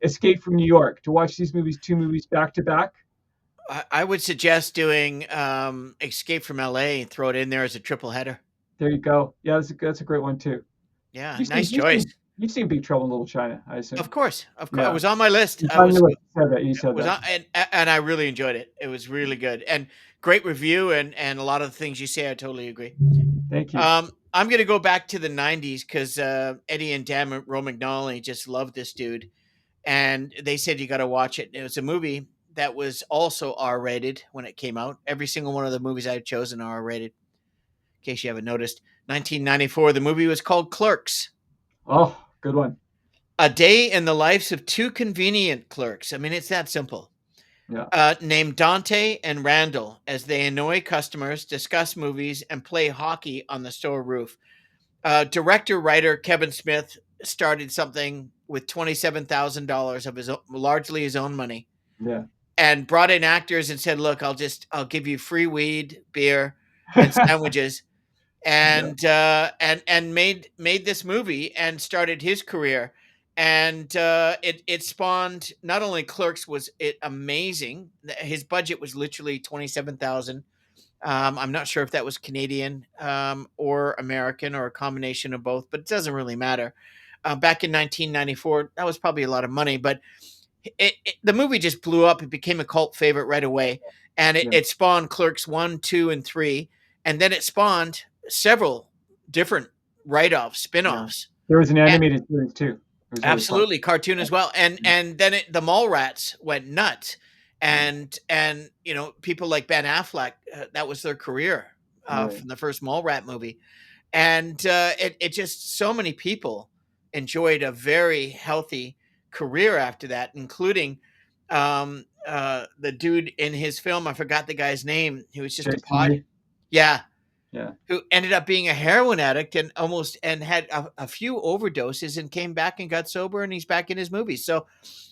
S2: Escape from New York. To watch these movies, two movies back to back,
S1: I would suggest doing Escape from LA and throw it in there as a triple header.
S2: there you go. Yeah, that's a great one too.
S1: Yeah,
S2: You've seen
S1: nice
S2: you've
S1: choice.
S2: seen you've seen Big Trouble in Little China, I assume.
S1: Of course, it
S2: Yeah,
S1: was on my list.
S2: I knew it. You said that. You said
S1: Was
S2: that.
S1: on, and I really enjoyed it. It was really good and great review, and a lot of the things you say, I totally agree.
S2: Thank you.
S1: I'm gonna go back to the '90s because Eddie and Dan Romagnoli just loved this dude, and they said you got to watch it. It was a movie that was also R-rated when it came out. Every single one of the movies I've chosen are R-rated. In case you haven't noticed, 1994, the movie was called Clerks.
S2: Oh, good one.
S1: A day in the lives of two convenient clerks. I mean, it's that simple.
S2: Yeah,
S1: Named Dante and Randall as they annoy customers, discuss movies, and play hockey on the store roof. Director writer Kevin Smith started something with $27,000 of his own, largely his own money,
S2: yeah.
S1: and brought in actors and said, "Look, I'll give you free weed, beer, and sandwiches."
S2: Yeah,
S1: And made this movie and started his career. And it spawned not only Clerks was it amazing. His budget was literally 27,000. I'm not sure if that was Canadian or American or a combination of both, but it doesn't really matter. Back in 1994, that was probably a lot of money, but the movie just blew up. It became a cult favorite right away, and
S2: yeah,
S1: it spawned Clerks 1, 2, and 3, and then it spawned several different write-offs,
S2: yeah.
S1: spin-offs.
S2: There was an
S1: And
S2: animated series too. It was really fun.
S1: absolutely cartoon as well. And then the Mallrats went nuts,
S2: Yeah,
S1: and people like Ben Affleck, that was their career
S2: right.
S1: from the first Mallrat movie, and it just so many people enjoyed a very healthy career after that, including the dude in his film. I forgot the guy's name. He was just a
S2: Jason
S1: pod.
S2: Lee.
S1: Yeah,
S2: Yeah.
S1: who ended up being a heroin addict and had a few overdoses and came back and got sober, and he's back in his movies. So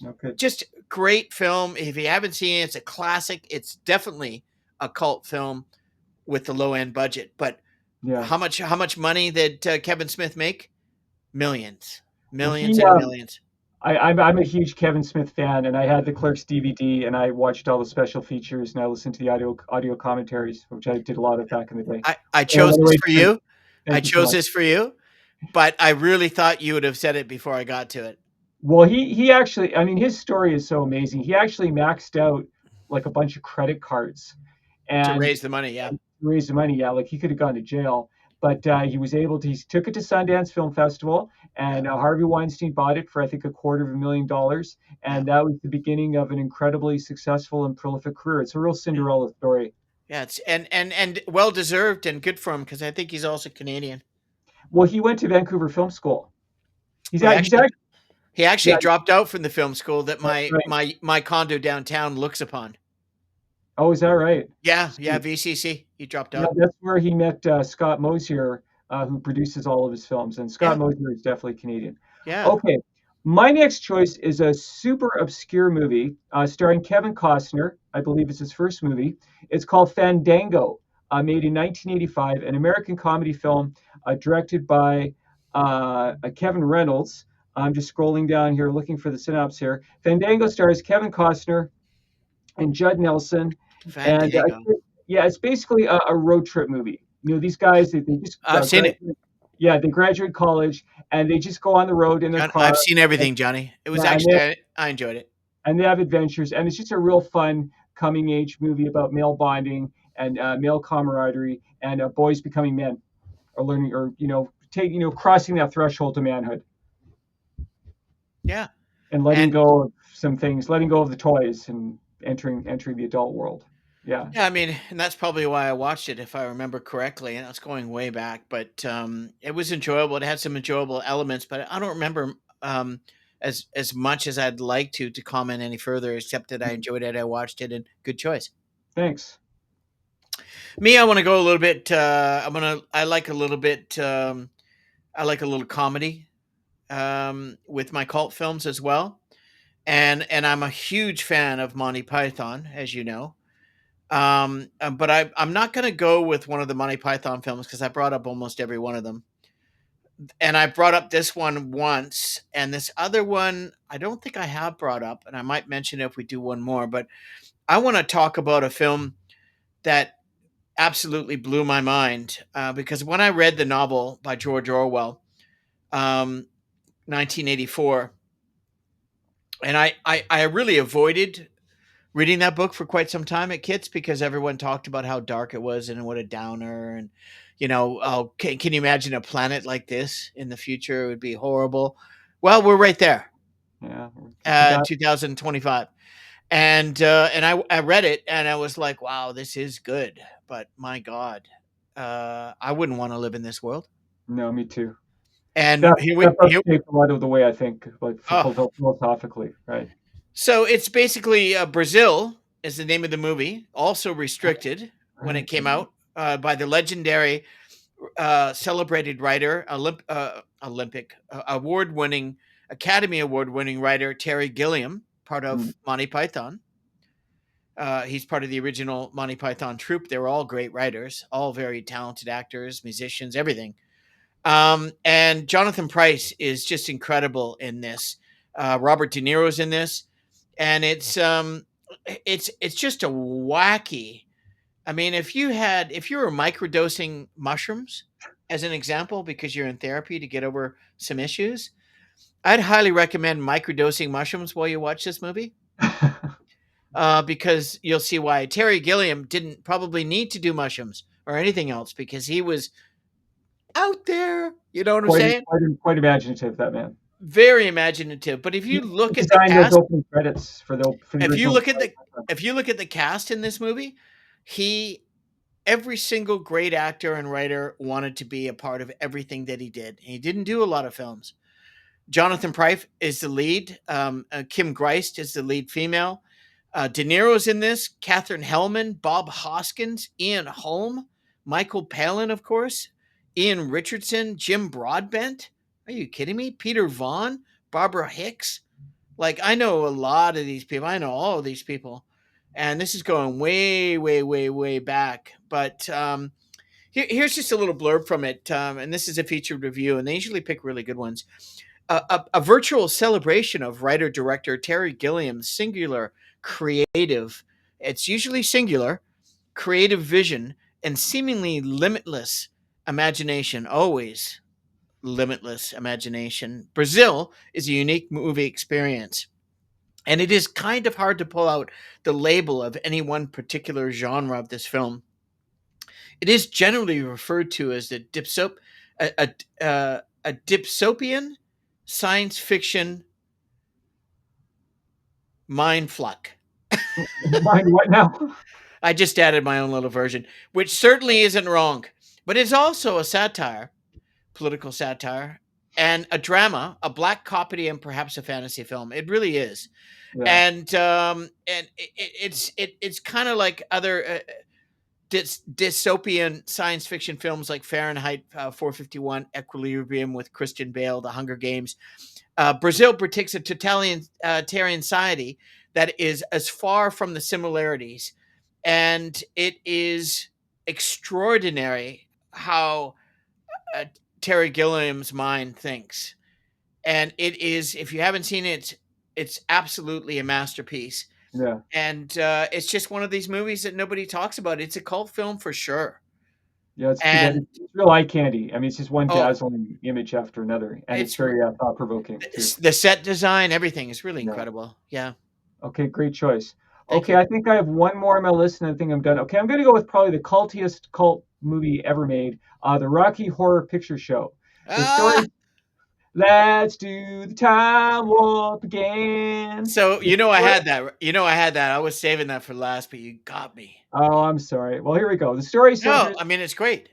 S2: Okay.
S1: just great film. If you haven't seen it, it's a classic. It's definitely a cult film with the low end budget. But
S2: Yeah.
S1: how much money did Kevin Smith make? Millions,
S2: Well,
S1: millions and millions.
S2: I'm a huge Kevin Smith fan, and I had the Clerks DVD, and I watched all the special features, and I listened to the audio commentaries, which I did a lot of back in the day.
S1: I
S2: And
S1: chose this
S2: anyway,
S1: for you. I
S2: thank you so
S1: chose
S2: much.
S1: this for you, but I really thought you would have said it before I got to it
S2: Well, he actually, I mean, his story is so amazing. He actually maxed out like a bunch of credit cards
S1: to
S2: and
S1: raise the money. Yeah,
S2: raise the money. Yeah, like he could have gone to jail, but he was able to. He took it to Sundance Film Festival,
S1: yeah,
S2: and Harvey Weinstein bought it for I think $250,000,
S1: yeah.
S2: and that was the beginning of an incredibly successful and prolific career. It's a real Cinderella story.
S1: Yeah, it's and well deserved and good for him because I think he's also Canadian.
S2: Well, he went to Vancouver Film School.
S1: Well,
S2: He's actually
S1: he actually
S2: yeah,
S1: dropped out from the film school that
S2: that's
S1: my
S2: right.
S1: my my condo downtown looks upon.
S2: Oh, is that right?
S1: Yeah, yeah,
S2: Sweet.
S1: VCC. He dropped
S2: Yeah,
S1: out.
S2: that's where he met Scott Mosier, who produces all of his films. And Scott
S1: Yeah,
S2: Mosier is definitely Canadian.
S1: yeah.
S2: Okay, my next choice is a super obscure movie starring Kevin Costner. I believe it's his first movie. It's called Fandango, made in 1985, an American comedy film directed by Kevin Reynolds. I'm just scrolling down here looking for the synopsis here. Fandango stars Kevin Costner and Judd Nelson. And
S1: Fandango.
S2: yeah, it's basically a road trip movie. You know, these guys they just
S1: I've seen it.
S2: graduate, yeah, they graduate college and they just go on the road in their
S1: John,
S2: car.
S1: I've seen
S2: And,
S1: everything, Johnny. It was
S2: yeah,
S1: actually I enjoyed it.
S2: and they have adventures, and it's just a real fun coming age movie about male bonding and male camaraderie and boys becoming men or learning or crossing that threshold to manhood
S1: Yeah.
S2: and letting
S1: And
S2: go of some things, letting go of the toys and entering the adult world. Yeah,
S1: yeah, I mean, and that's probably why I watched it, if I remember correctly. And it's going way back, but it was enjoyable. It had some enjoyable elements, but I don't remember as much as I'd like to comment any further, except that I
S2: mm,
S1: enjoyed it. I watched it, and good choice.
S2: thanks.
S1: Me, I want to go a little bit. I like a little bit. I like a little comedy with my cult films as well, and I'm a huge fan of Monty Python, as you know. But I'm not going to go with one of the Monty Python films because I brought up almost every one of them, and I brought up this one once, and this other one I don't think I have brought up, and I might mention it if we do one more. But I want to talk about a film that absolutely blew my mind because when I read the novel by George Orwell, um, 1984, and I really avoided reading that book for quite some time at Kits because everyone talked about how dark it was and what a downer and oh, can you imagine a planet like this in the future? It would be horrible. Well, we're right there,
S2: Yeah, looking back.
S1: 2025, and I read it and I was like, wow, this is good, but my God, I wouldn't want to live in this world.
S2: No, me too.
S1: And
S2: That that does
S1: here
S2: shape a lot of the way I think, like
S1: oh,
S2: philosophically, right?
S1: so it's basically Brazil is the name of the movie, also restricted when it
S2: Right.
S1: came out by the legendary, celebrated writer, Olympic award-winning, Academy Award-winning writer Terry Gilliam, part
S2: Mm,
S1: of Monty Python. He's part of the original Monty Python troupe. They were all great writers, all very talented actors, musicians, everything. And Jonathan Pryce is just incredible in this. Robert De Niro's in this, and it's just a wacky. I mean, if you were microdosing mushrooms, as an example, because you're in therapy to get over some issues, I'd highly recommend microdosing mushrooms while you watch this movie. Because you'll see why Terry Gilliam didn't probably need to do mushrooms or anything else because he was out there. You know what I'm saying?
S2: quite imaginative, that man.
S1: Very imaginative. But if
S2: He
S1: you look at the
S2: designed those
S1: cast,
S2: opening credits for the
S1: if you
S2: original.
S1: look at the if you look at the cast in this movie, he every single great actor and writer wanted to be a part of everything that he did. He didn't do a lot of films. Jonathan Pryce is the lead. Kim Greist is the lead female. De Niro's in this. Katherine Hellman, Bob Hoskins, Ian Holm, Michael Palin, of course, Ian Richardson, Jim Broadbent. Are you kidding me? Peter Vaughn, Barbara Hicks. Like, I know a lot of these people. I know all of these people. And this is going way, way, way, way back. But here's just a little blurb from it. And this is a featured review, and they usually pick really good ones. A virtual celebration of writer director Terry Gilliam's singular creative, it's usually singular, creative vision and seemingly limitless imagination, always limitless imagination. Brazil is a unique movie experience. And it is kind of hard to pull out the label of any one particular genre of this film. It is generally referred to as the a dipsopian science fiction mind fuck.
S2: Mind what now?
S1: I just added my own little version, which certainly isn't wrong, but it's also a satire, political satire, and a drama, a black comedy, and perhaps a fantasy film. It really is,
S2: Yeah.
S1: and it's kind of like other dystopian science fiction films like Fahrenheit 451, Equilibrium with Christian Bale, The Hunger Games. Brazil predicts a totalitarian society that is as far from the similarities, and it is extraordinary how uh, Terry Gilliam's mind thinks. And it is, if you haven't seen it, it's absolutely a masterpiece.
S2: Yeah.
S1: And it's just one of these movies that nobody talks about. It's a cult film for sure.
S2: Yeah, it's too bad.
S1: And
S2: It's real eye candy. I mean, it's just one
S1: oh,
S2: dazzling image after another, and it's
S1: it's
S2: very thought provoking too.
S1: the set design, everything is really
S2: Yeah.
S1: incredible. Yeah,
S2: Okay, great choice.
S1: thank
S2: Okay,
S1: you.
S2: I think I have one more on my list, and I think I'm done. Okay, I'm going to go with probably the cultiest cult movie ever made, the Rocky Horror Picture Show. The
S1: Ah,
S2: story, let's do the time warp again.
S1: so
S2: The
S1: you know I
S2: story,
S1: had that. You know I had that. I was saving that for last, but you got me.
S2: oh, I'm sorry. Well, here we go. The story
S1: No,
S2: centers
S1: I mean it's great.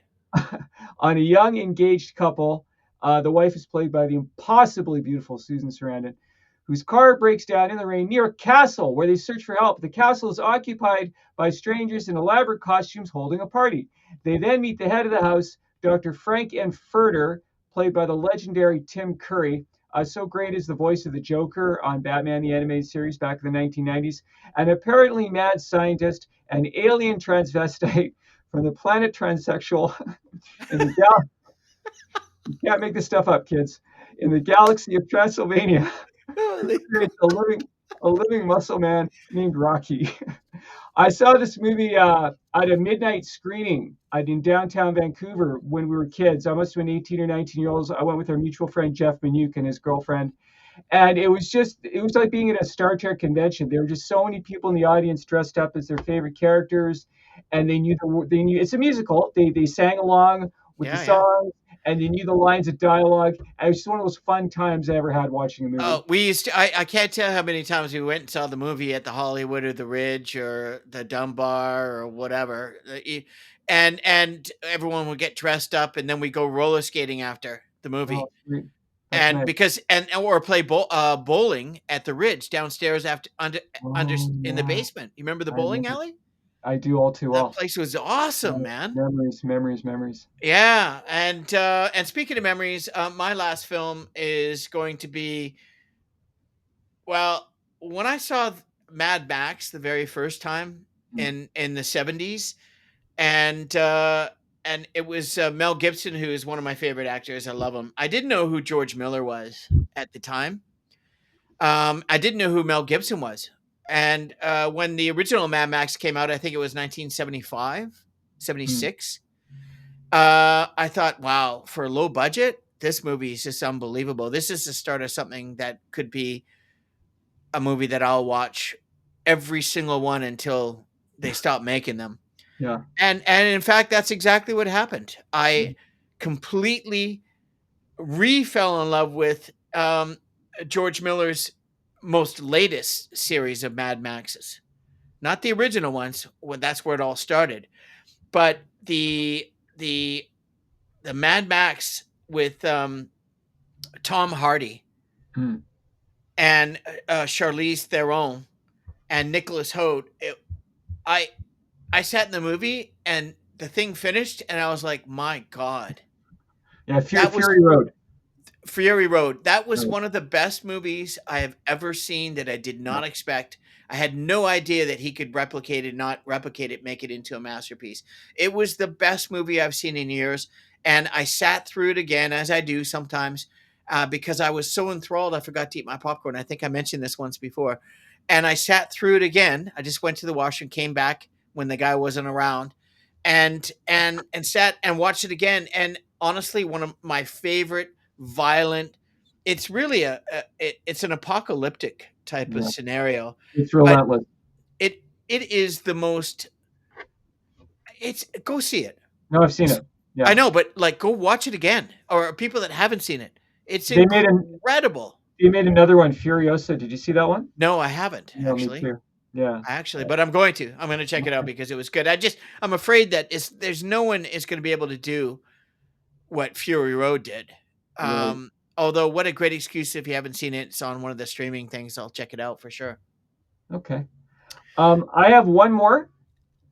S2: on a young engaged couple. The wife is played by the impossibly beautiful Susan Sarandon, whose car breaks down in the rain near a castle where they search for help. The castle is occupied by strangers in elaborate costumes holding a party. They then meet the head of the house, Dr. Frank N. Furter, played by the legendary Tim Curry. So great is the voice of the Joker on Batman the Animated Series back in the 1990s. An apparently mad scientist, an alien transvestite from the planet transsexual in the you can't make this stuff up, kids. In the galaxy of Transylvania,
S1: Holy
S2: creates
S1: crap.
S2: a living muscle man named Rocky. I saw this movie at a midnight screening in downtown Vancouver when we were kids. I must have been 18 or 19 years old. I went with our mutual friend Jeff Manuk and his girlfriend, and it was like being at a Star Trek convention. There were just so many people in the audience dressed up as their favorite characters, and they knew it's a musical. They sang along with the
S1: Yeah, yeah.
S2: songs, and they knew the lines of dialogue. And it was just one of those fun times I ever had watching a movie.
S1: Oh, we used to. I can't tell how many times we went and saw the movie at the Hollywood or the Ridge or the Dunbar or whatever, and everyone would get dressed up, and then we go roller skating after the
S2: Oh,
S1: movie,
S2: sweet. That's
S1: and
S2: nice.
S1: because and or play bowling at the Ridge downstairs after under
S2: Oh
S1: in the
S2: yeah,
S1: basement. You remember the
S2: I
S1: bowling
S2: remember.
S1: alley?
S2: I do all too
S1: That
S2: well.
S1: place was awesome,
S2: Oh,
S1: man.
S2: memories, memories, memories.
S1: Yeah, and speaking of memories, my last film is going to be well, when I saw Mad Max the very first time
S2: Mm,
S1: in the 70s, and and it was Mel Gibson, who is one of my favorite actors. I love him. I didn't know who George Miller was at the time. I didn't know who Mel Gibson was. And when the original Mad Max came out, I think it was 1975,
S2: mm,
S1: 76. I thought, wow, for a low budget, this movie is just unbelievable. This is the start of something that could be a movie that I'll watch every single one until they stop making them.
S2: yeah.
S1: And in fact, that's exactly what happened.
S2: Mm,
S1: I completely fell in love with George Miller's most latest series of Mad Maxes. Not the original ones, when that's where it all started, but the the Mad Max with Tom Hardy
S2: mm.
S1: and Charlize Theron and Nicholas Hoult. I I sat in the movie and the thing finished, and I was like, "My God,
S2: Yeah,
S1: that was
S2: Fury Road.
S1: Fury Road. That was
S2: Right.
S1: one of the best movies I have ever seen that I did
S2: Yeah.
S1: not expect. I had no idea that he could replicate it, not replicate it, make it into a masterpiece. It was the best movie I've seen in years, and I sat through it again, as I do sometimes, because I was so enthralled. I forgot to eat my popcorn. I think I mentioned this once before, and I sat through it again. I just went to the washroom, came back when the guy wasn't around, and sat and watched it again. And honestly, one of my favorite violent. It's really it's an apocalyptic type of
S2: Yeah.
S1: scenario,
S2: It's
S1: but
S2: relentless.
S1: it is the most. It's go see it.
S2: No, I've seen
S1: It's,
S2: it.
S1: I
S2: Yeah.
S1: know, but like go watch it again, or people that haven't seen it. It's
S2: They made an
S1: incredible.
S2: they made another one, Furiosa. Did you see that one?
S1: No, I haven't
S2: No, me
S1: actually.
S2: too. Yeah.
S1: But I'm going to. I'm going to check it out
S2: Okay.
S1: because it was good. I'm afraid that there's no one is going to be able to do what Fury Road did.
S2: Right.
S1: Although, what a great excuse if you haven't seen it. It's on one of the streaming things. I'll check it out for sure.
S2: Okay. I have one more.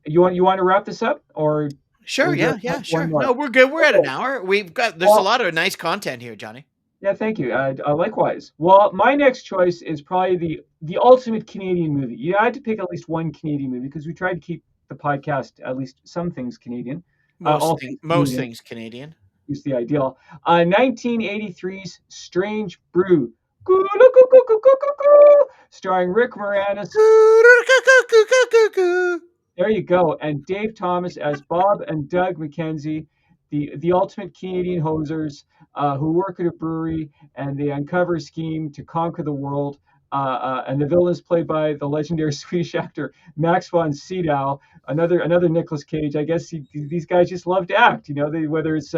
S2: You want to wrap this up, or
S1: Sure,
S2: was there
S1: yeah, yeah,
S2: one
S1: sure.
S2: more?
S1: No, we're good. We're at an
S2: Okay.
S1: hour. There's a
S2: Well,
S1: lot of nice content here, Johnny.
S2: yeah, thank you. Likewise. Well, my next choice is probably the ultimate Canadian movie. You had to pick at least one Canadian movie because we tried to keep the podcast at least some things Canadian, all things
S1: Most
S2: Canadian
S1: things Canadian.
S2: is the ideal. 1983's Strange Brew, starring Rick Moranis. There you go. And Dave Thomas as Bob and Doug McKenzie, the ultimate Canadian hosers who work at a brewery and they uncover a scheme to conquer the world. And the villain is played by the legendary Swedish actor Max von Sydow, another Nicolas Cage. I guess these guys just love to act. You know, whether it's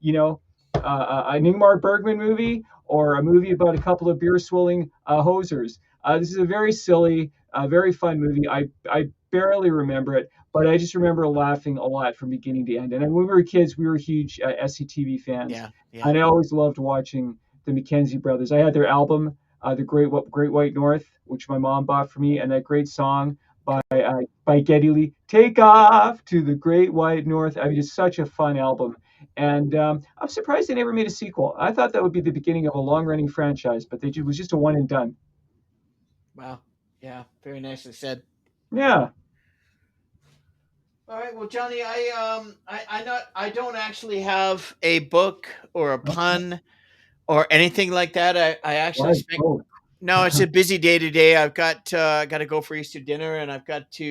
S2: you know an Ingmar Bergman movie or a movie about a couple of beer swilling hosers. This is a very silly, very fun movie. I barely remember it, but I just remember laughing a lot from beginning to end. And when we were kids, we were huge SCTV fans,
S1: Yeah, yeah.
S2: and I always loved watching the Mackenzie brothers. I had their album, The Great White North, which my mom bought for me, and that great song by Geddy Lee, "Take Off to the Great White North." I mean, it's such a fun album. And I'm surprised they never made a sequel. I thought that would be the beginning of a long-running franchise, but it was just a one and done.
S1: Wow. Yeah, very nicely said.
S2: Yeah.
S1: All right, well, Johnny, I don't actually have a book or a
S2: Okay.
S1: pun or anything like that. I actually
S2: Why?
S1: spent
S2: Oh,
S1: no, it's a busy day today. Got to go for Easter dinner, and I've got the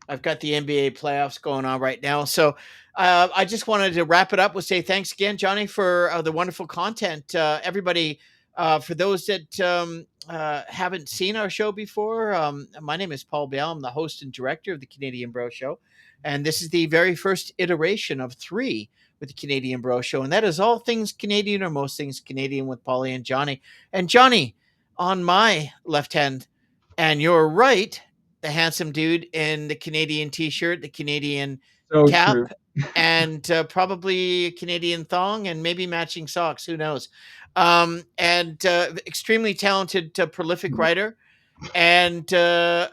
S1: NBA playoffs going on right now. So I just wanted to wrap it up with say thanks again, Johnny, for the wonderful content. Everybody, for those that haven't seen our show before, my name is Paul Bale. I'm the host and director of the Canadian Bro Show. And this is the very first iteration of three with the Canadian Bro Show. And that is all things Canadian or most things Canadian with Pauly and Johnny. And Johnny, on my left hand and your right, the handsome dude in the Canadian t-shirt, the Canadian
S2: so
S1: cap,
S2: true.
S1: and probably a Canadian thong and maybe matching socks. Who knows? And extremely talented, prolific writer and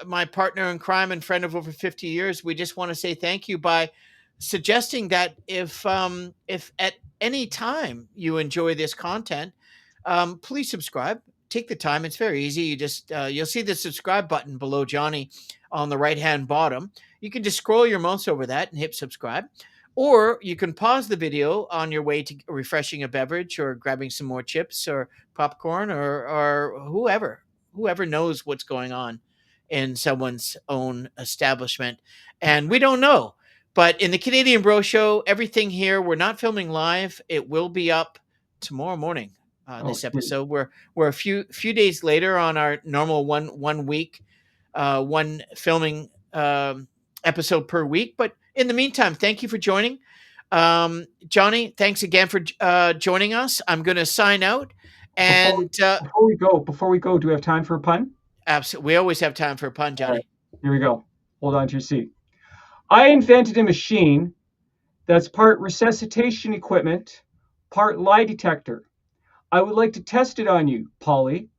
S1: my partner in crime and friend of over 50 years. We just want to say thank you by suggesting that if at any time you enjoy this content, please subscribe. Take the time. It's very easy. You'll see the subscribe button below Johnny on the right hand bottom. You can just scroll your mouse over that and hit subscribe. Or you can pause the video on your way to refreshing a beverage or grabbing some more chips or popcorn or whoever knows what's going on in someone's own establishment. And we don't know. But in the Canadian Bro Show, everything here, we're not filming live. It will be up tomorrow morning.
S2: Oh,
S1: This
S2: sweet.
S1: episode, we're a few days later on our normal one week, one filming episode per week. But in the meantime, thank you for joining, Johnny. Thanks again for joining us. I'm going to sign out,
S2: Before we,
S1: and
S2: before we go, do we have time for a pun?
S1: absolutely, we always have time for a pun,
S2: All right,
S1: Johnny.
S2: here we go. Hold on to your seat. I invented a machine that's part resuscitation equipment, part lie detector. I would like to test it on you, Polly,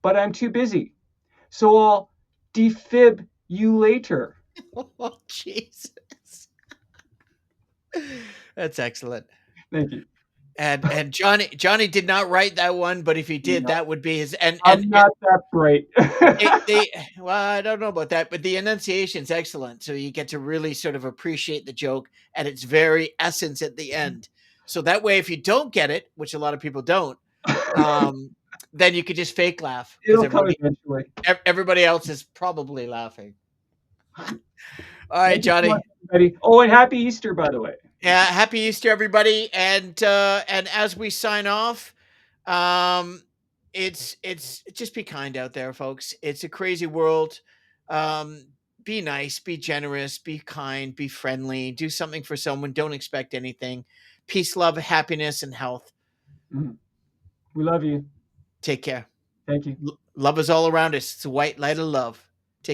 S2: but I'm too busy. So I'll defib you later.
S1: Oh, Jesus. That's excellent.
S2: Thank you.
S1: And Johnny did not write that one, but if he did,
S2: No,
S1: that would be his. And
S2: I'm not that bright.
S1: they well, I don't know about that, but the enunciation's excellent. So you get to really sort of appreciate the joke at its very essence at the end. So that way, if you don't get it, which a lot of people don't, um, then you could just fake laugh because
S2: It'll come eventually.
S1: everybody else is probably laughing. All right,
S2: Thank you so much,
S1: Johnny.
S2: everybody. Oh, and happy Easter, by the way.
S1: Yeah, happy Easter, everybody. And as we sign off, um, it's just be kind out there, folks. It's a crazy world. Um, be nice, be generous, be kind, be friendly, do something for someone. Don't expect anything. Peace, love, happiness, and health.
S2: Mhm. We love you.
S1: Take care.
S2: Thank you.
S1: Love is all around us. It's a white light of love.